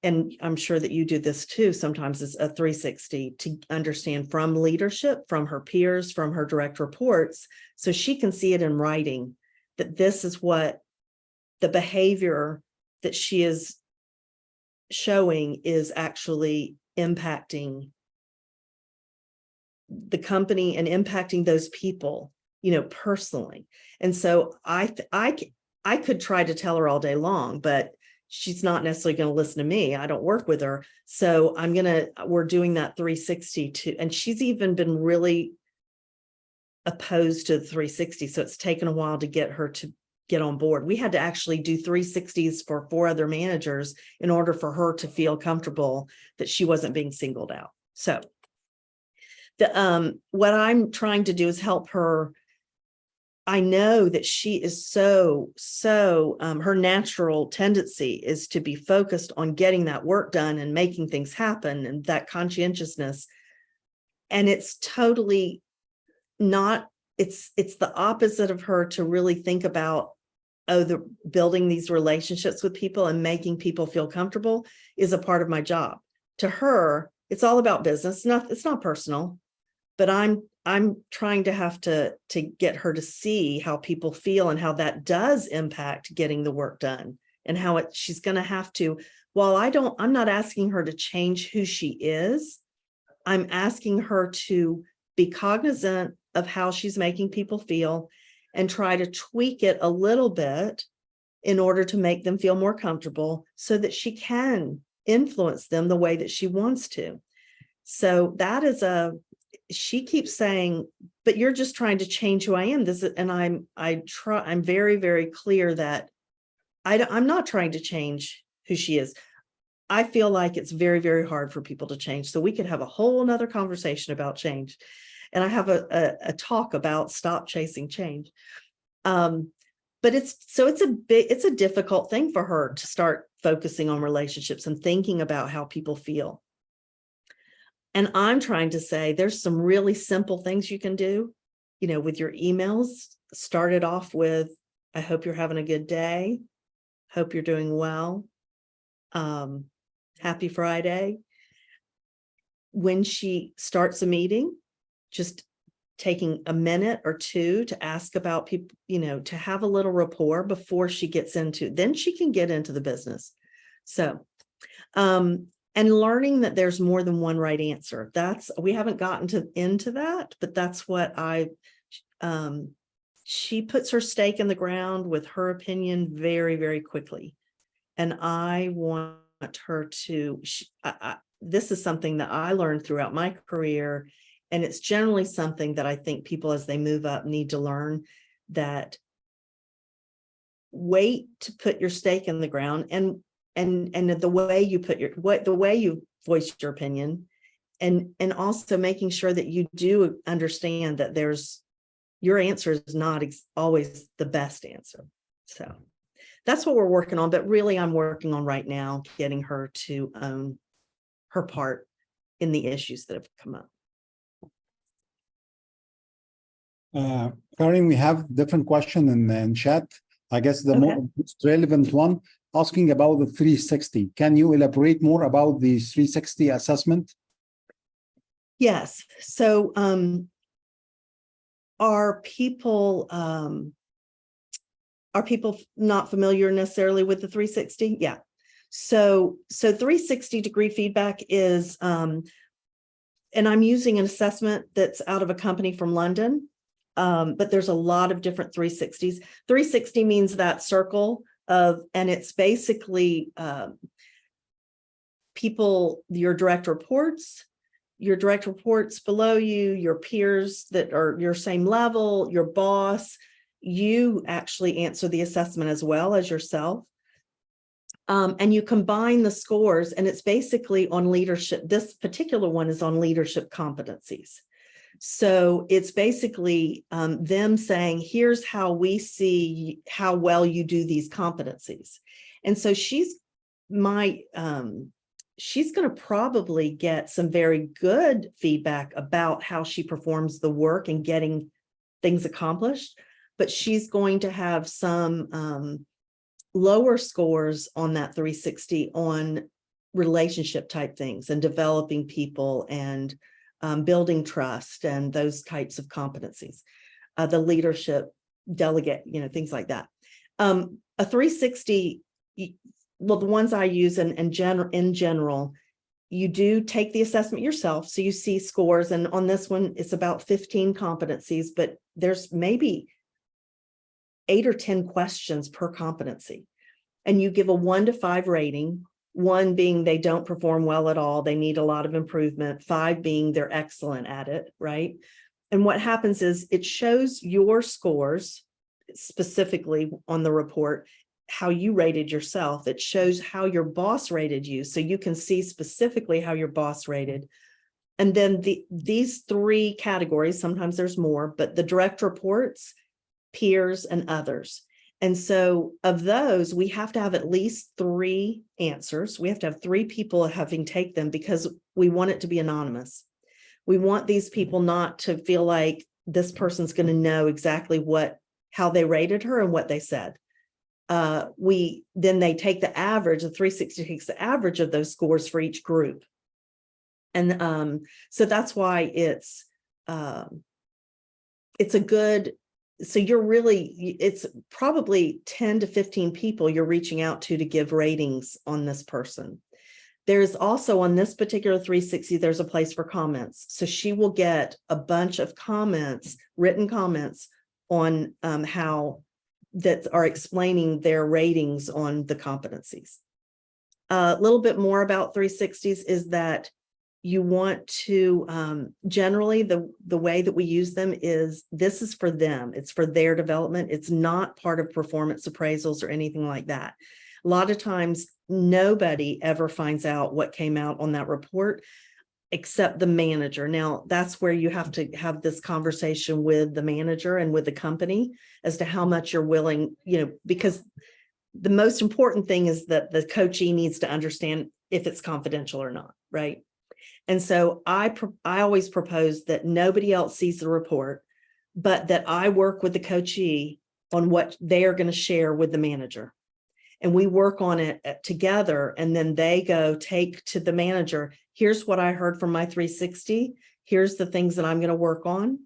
and I'm sure that you do this too, sometimes is a 360 to understand from leadership, from her peers, from her direct reports, so she can see it in writing, that this is what the behavior that she is showing is actually impacting the company and impacting those people, personally. And so I could try to tell her all day long, but she's not necessarily going to listen to me. I don't work with her. So we're doing that 360 too. And she's even been really opposed to the 360. So it's taken a while to get her to get on board. We had to actually do 360s for 4 other managers in order for her to feel comfortable that she wasn't being singled out. So what I'm trying to do is help her I know that she is her natural tendency is to be focused on getting that work done and making things happen and that conscientiousness. And it's totally not, it's the opposite of her to really think about, the building these relationships with people and making people feel comfortable is a part of my job. To her, it's all about business. It's not personal, but I'm trying to get her to see how people feel and how that does impact getting the work done, and how she's going to have to, while I'm not asking her to change who she is. I'm asking her to be cognizant of how she's making people feel and try to tweak it a little bit in order to make them feel more comfortable so that she can influence them the way that she wants to. So that is she keeps saying, but you're just trying to change who I am. I'm very, very clear that I'm not trying to change who she is. I feel like it's very, very hard for people to change. So we could have a whole nother conversation about change. And I have a talk about stop chasing change. But it's a difficult thing for her to start focusing on relationships and thinking about how people feel. And I'm trying to say there's some really simple things you can do, with your emails. Start it off with, I hope you're having a good day. Hope you're doing well. Happy Friday. When she starts a meeting, just taking a minute or two to ask about people, to have a little rapport before she gets then she can get into the business. So, and learning that there's more than one right answer. We haven't gotten into that, but that's what she puts her stake in the ground with her opinion very, very quickly. And I want her to, this is something that I learned throughout my career. And it's generally something that I think people as they move up need to learn, that wait to put your stake in the ground and the way you the way you voice your opinion, and also making sure that you do understand that your answer is not always the best answer. So that's what we're working on. But really, I'm working on right now getting her to own her part in the issues that have come up. Karin, we have different question in chat. I guess the most relevant one asking about the 360. Can you elaborate more about the 360 assessment? Yes. So are people not familiar necessarily with the 360? Yeah. So 360 degree feedback is, and I'm using an assessment that's out of a company from London. But there's a lot of different 360s. 360 means that circle and it's basically people, your direct reports below you, your peers that are your same level, your boss. You actually answer the assessment as well as yourself. And you combine the scores, and it's basically on leadership. This particular one is on leadership competencies. So it's basically them saying, here's how we see how well you do these competencies. And so she's going to probably get some very good feedback about how she performs the work and getting things accomplished, but she's going to have some lower scores on that 360 on relationship type things and developing people and building trust and those types of competencies, the leadership, delegate, things like that. A 360, well, the ones I use in general, you do take the assessment yourself. So you see scores, and on this one, it's about 15 competencies, but there's maybe 8 or 10 questions per competency. And you give a 1 to 5 rating. 1 being they don't perform well at all, they need a lot of improvement. 5 being they're excellent at it, right? And what happens is it shows your scores specifically on the report, how you rated yourself. It shows how your boss rated you, so you can see specifically how your boss rated. And then these 3 categories, sometimes there's more, but the direct reports peers, and others. And so of those, we have to have at least 3 answers. We have to have 3 people having take them because we want it to be anonymous. We want these people not to feel like this person's going to know exactly how they rated her and what they said. Then they take the average, the 360 takes the average of those scores for each group. And so that's why it's a good, so it's probably 10 to 15 people you're reaching out to give ratings on this person. There's also on this particular 360, there's a place for comments. So she will get a bunch of comments, written comments on how that are explaining their ratings on the competencies. A little bit more about 360s is that you want to, generally the way that we use them is this is for them. It's for their development. It's not part of performance appraisals or anything like that. A lot of times, nobody ever finds out what came out on that report except the manager. Now, that's where you have to have this conversation with the manager and with the company as to how much you're willing, because the most important thing is that the coachee needs to understand if it's confidential or not, right? And so I always propose that nobody else sees the report, but that I work with the coachee on what they are going to share with the manager. And we work on it together, and then they take to the manager, here's what I heard from my 360, here's the things that I'm going to work on,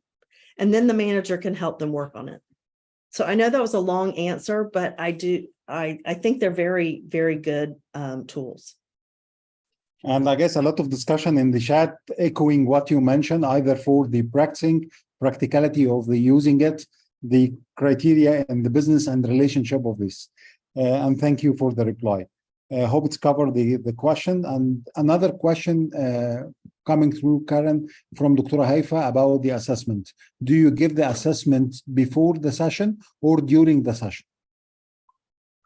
and then the manager can help them work on it. So I know that was a long answer, but I think they're very, very good tools. And I guess a lot of discussion in the chat echoing what you mentioned, either for the practicality of the using it, the criteria and the business and relationship of this. And thank you for the reply. Hope it's covered the question. And another question coming through, Karen, from Dr. Haifa about the assessment. Do you give the assessment before the session or during the session?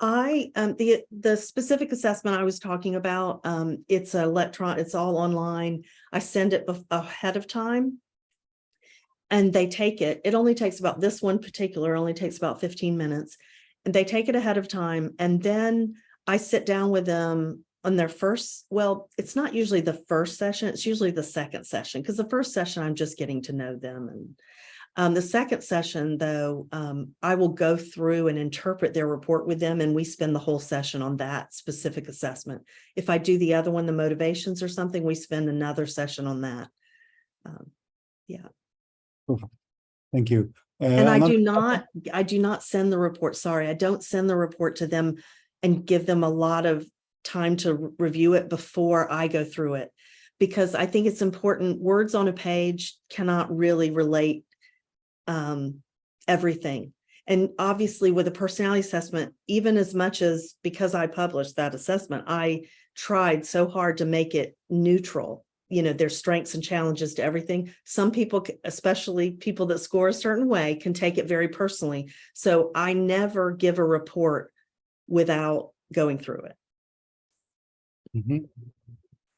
The specific assessment I was talking about, it's all online. I send it ahead of time and they take it. It only takes about, this one particular only takes about 15 minutes. And they take it ahead of time. And then I sit down with them on their first, well, it's not usually the first session, it's usually the second session, because the first session, I'm just getting to know them. And the second session, though, I will go through and interpret their report with them, and we spend the whole session on that specific assessment. If I do the other one, the motivations or something, we spend another session on that. Yeah. Perfect. Thank you. And I do not send the report. Sorry, I don't send the report to them and give them a lot of time to review it before I go through it, because I think it's important. Words on a page cannot really relate everything. And obviously with a personality assessment, even as much as, because I published that assessment, I tried so hard to make it neutral. Their strengths and challenges to everything. Some people, especially people that score a certain way, can take it very personally. So I never give a report without going through it.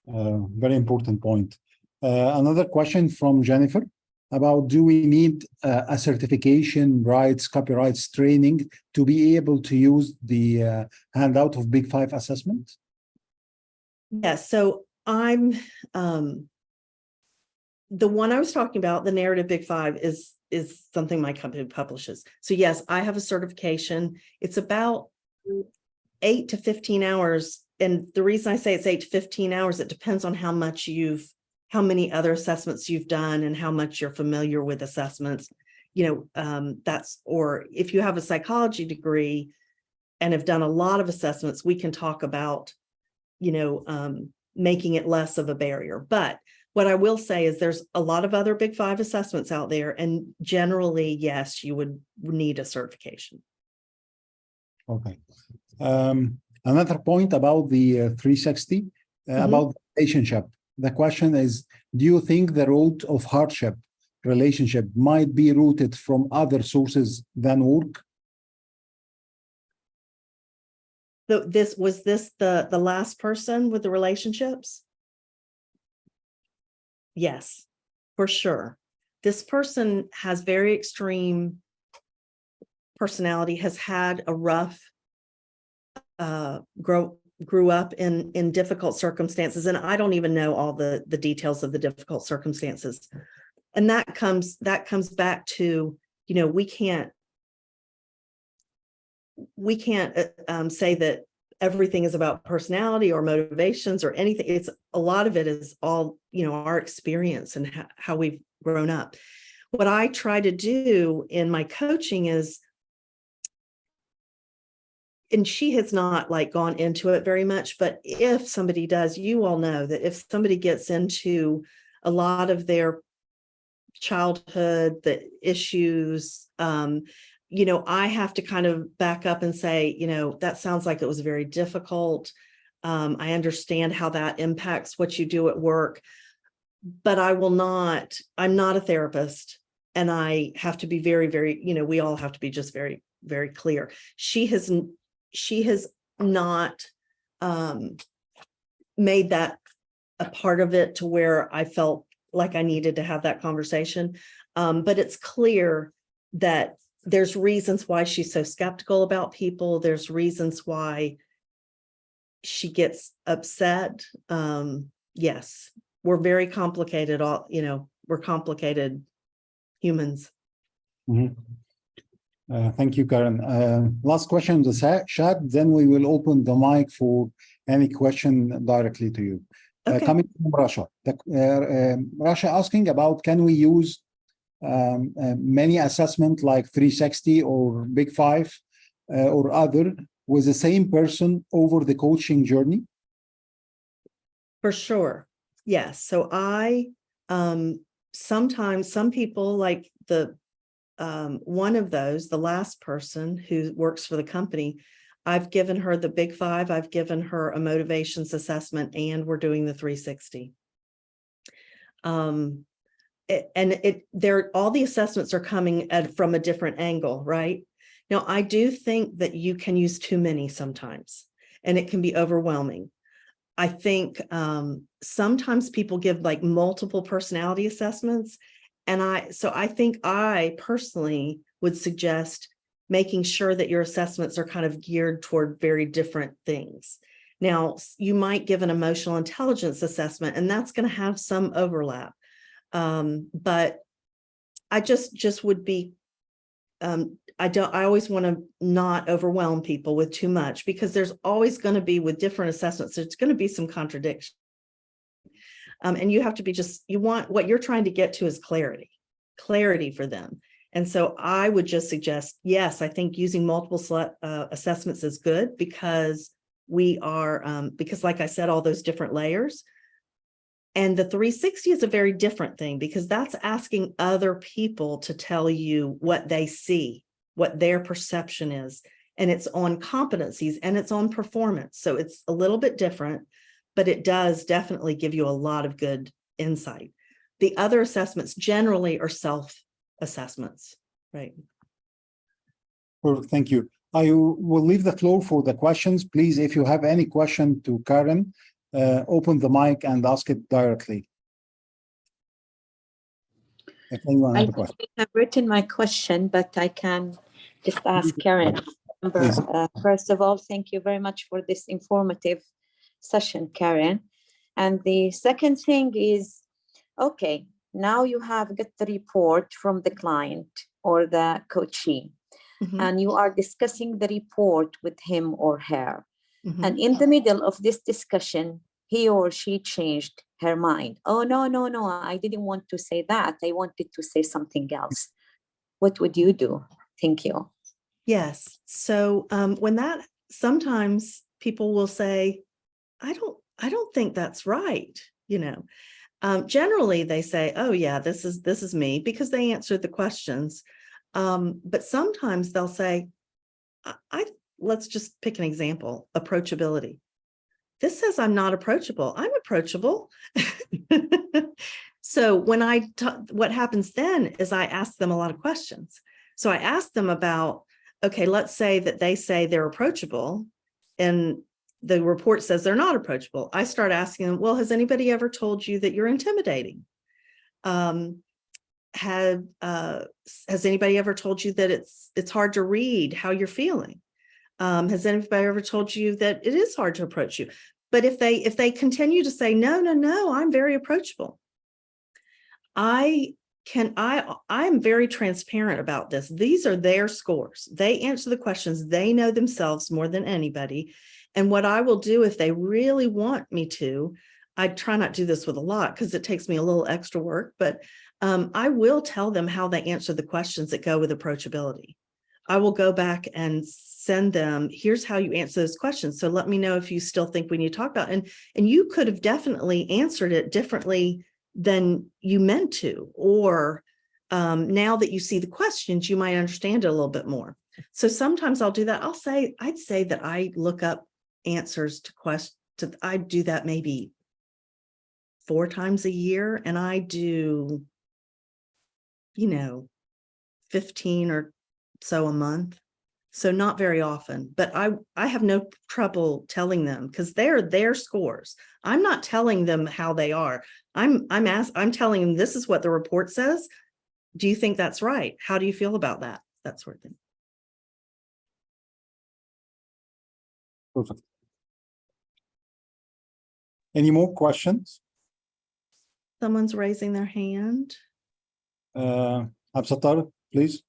Very important point. Another question from Jennifer about, do we need a certification, rights, copyrights training to be able to use the handout of Big Five assessment? Yes. So I'm the one I was talking about, the narrative Big Five, is something my company publishes. So yes, I have a certification. It's about 8 to 15 hours. And the reason I say it's 8 to 15 hours, it depends on how many other assessments you've done and how much you're familiar with assessments. Or if you have a psychology degree and have done a lot of assessments, we can talk about, making it less of a barrier. But what I will say is there's a lot of other Big Five assessments out there, and generally, yes, you would need a certification. Okay. Another point about the 360, about the relationship. The question is, do you think the root of hardship relationship might be rooted from other sources than work? So was this the last person with the relationships? Yes, for sure. This person has very extreme personality has had a rough grew up in difficult circumstances, and I don't even know all the details of the difficult circumstances. And that comes back to, you know, we can't say that everything is about personality or motivations or anything. It's a lot of it is all, you know, our experience and how we've grown up. What I try to do in my coaching is, and she has not like gone into it very much, but if somebody does, you all know that if somebody gets into a lot of their childhood, the issues, you know, I have to kind of back up and say, you know, that sounds like it was very difficult. I understand how that impacts what you do at work, but I'm not a therapist, and I have to be very, very, you know, we all have to be just very, very clear. She has not made that a part of it to where I felt like I needed to have that conversation. But it's clear that there's reasons why she's so skeptical about people. There's reasons why she gets upset. Yes, we're very complicated. You know, we're complicated humans. Mhm. Thank you, Karen. Last question in the chat, then we will open the mic for any question directly to you. Okay. Coming from Russia. Russia asking about, can we use many assessment like 360 or Big Five or other with the same person over the coaching journey? For sure. Yes. So I sometimes some people like one of those, the last person who works for the company, I've given her the Big Five, I've given her a motivations assessment, and we're doing the 360. All the assessments are coming from a different angle, right? Now, I do think that you can use too many sometimes, and it can be overwhelming. I think sometimes people give like multiple personality assessments. And I think I personally would suggest making sure that your assessments are kind of geared toward very different things. Now, you might give an emotional intelligence assessment, and that's going to have some overlap. But I just would be, I always want to not overwhelm people with too much, because there's always going to be, with different assessments, there's going to be some contradiction. And you have to be what you're trying to get to is clarity for them. And so I would just suggest, yes, I think using multiple assessments is good, because because like I said, all those different layers. And the 360 is a very different thing, because that's asking other people to tell you what they see, what their perception is, and it's on competencies and it's on performance. So it's a little bit different, but it does definitely give you a lot of good insight. The other assessments generally are self-assessments, right? Perfect, thank you. I will leave the floor for the questions. Please, if you have any question to Karen, open the mic and ask it directly. If anyone has a question. I've written my question, but I can just ask Karen. First of all, thank you very much for this informative session, Karen. And the second thing is, okay, now you have got the report from the client or the coachee, and you are discussing the report with him or her. And in the middle of this discussion, he or she changed her mind. Oh, no, I didn't want to say that. I wanted to say something else. What would you do? Thank you. Yes. So when that, sometimes people will say, I don't think that's right. You know, generally they say, oh yeah, this is me, because they answered the questions. But sometimes they'll say, let's just pick an example, approachability. This says I'm not approachable. I'm approachable. So when what happens then is I ask them a lot of questions. So I ask them about, okay, let's say that they say they're approachable and the report says they're not approachable. I start asking them, well, has anybody ever told you that you're intimidating? has anybody ever told you that it's hard to read how you're feeling? Has anybody ever told you that it is hard to approach you? But if they continue to say, no, I'm very approachable. I'm very transparent about this. These are their scores. They answer the questions. They know themselves more than anybody. And what I will do if they really want me to, I try not to do this with a lot because it takes me a little extra work, but I will tell them how they answer the questions that go with approachability. I will go back and send them, here's how you answer those questions. So let me know if you still think we need to talk about it. And you could have definitely answered it differently than you meant to, or now that you see the questions, you might understand it a little bit more. So sometimes I'll do that. I'd say that I look up answers to questions. I do that maybe 4 times a year, and I do, 15 or so a month. So not very often, but I have no trouble telling them because they're their scores. I'm not telling them how they are. I'm telling them this is what the report says. Do you think that's right? How do you feel about that? That sort of thing. Perfect. Any more questions? Someone's raising their hand. Absattar, please.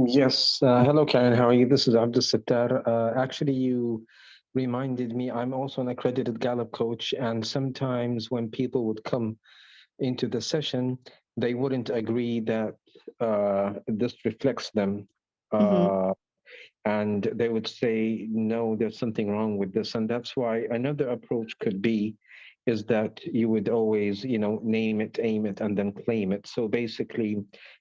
Yes. Hello, Karen. How are you? This is Abdul Sattar. Actually, you reminded me I'm also an accredited Gallup coach, and sometimes when people would come into the session, they wouldn't agree that this reflects them. And they would say, no, there's something wrong with this. And that's why another approach could be is that you would always, name it, aim it, and then claim it. So basically,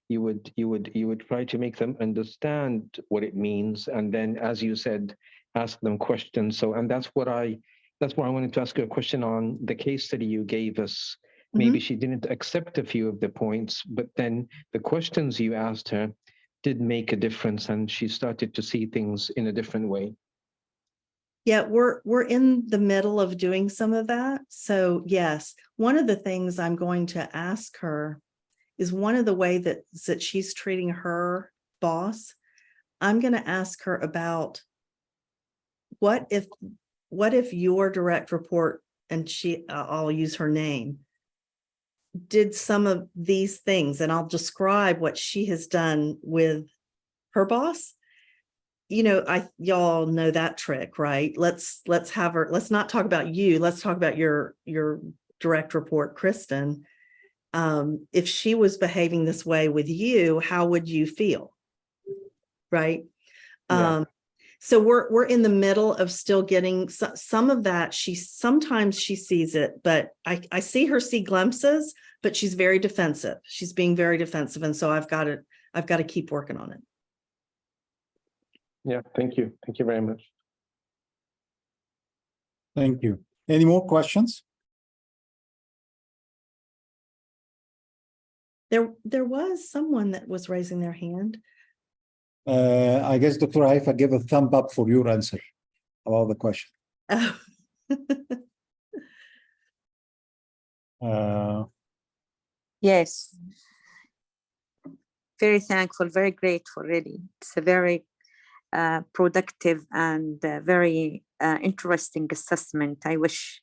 you would try to make them understand what it means, and then, as you said, ask them questions. So, and that's why I wanted to ask you a question on the case study you gave us. Maybe she didn't accept a few of the points, but then the questions you asked her did make a difference, and she started to see things in a different way. Yeah, we're in the middle of doing some of that. So yes, one of the things I'm going to ask her is one of the way that she's treating her boss. I'm going to ask her about what if your direct report, and I'll use her name, did some of these things, and I'll describe what she has done with her boss. Y'all know that trick, right? Let's have her, let's not talk about you. Let's talk about your direct report, Kristen. If she was behaving this way with you, how would you feel? Right. Yeah. So we're in the middle of still getting some of that. Sometimes she sees it, but I see her see glimpses, but she's very defensive. She's being very defensive. And so I've got to keep working on it. Yeah, thank you. Thank you very much. Thank you. Any more questions? There was someone that was raising their hand. I guess Dr. Haifa gave a thumb up for your answer about the question. Yes. Very thankful, very grateful, really. It's a very productive and very interesting assessment. I wish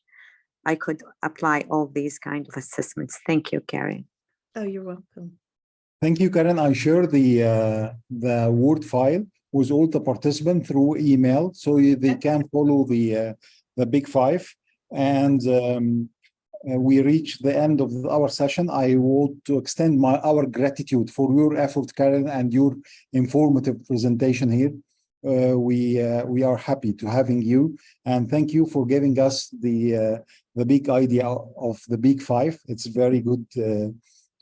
I could apply all these kind of assessments. Thank you, Karen. Oh, you're welcome. Thank you, Karen. I share the Word file with all the participants through email, so they can follow the Big Five. And we reach the end of our session. I want to extend our gratitude for your effort, Karen, and your informative presentation here. We are happy to having you, and thank you for giving us the big idea of the Big Five. It's very good to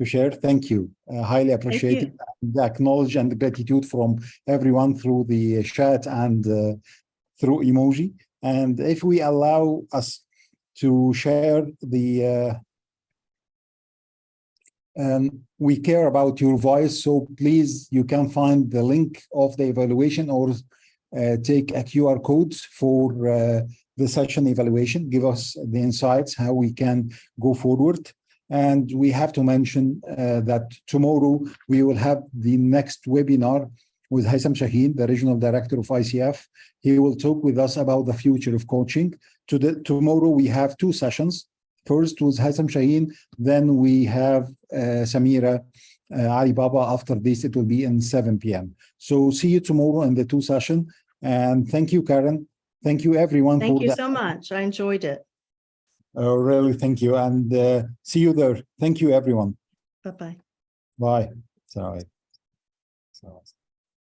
share. Thank you. Highly appreciate it. The acknowledge and the gratitude from everyone through the chat and through emoji. And if we allow us to share the we care about your voice, so please, you can find the link of the evaluation or take a QR code for the session evaluation. Give us the insights how we can go forward. And we have to mention that tomorrow we will have the next webinar with Haitham Shaheen, the Regional Director of ICF. He will talk with us about the future of coaching. Tomorrow we have two sessions. First with Haitham Shaheen, then we have Samira Ali Baba. After this, it will be in 7 p.m. So see you tomorrow in the two session. And thank you, Karen. Thank you, everyone. Thank for you that. so much. I enjoyed it. Really, thank you. And see you there. Thank you, everyone. Bye-bye. Bye. Sorry.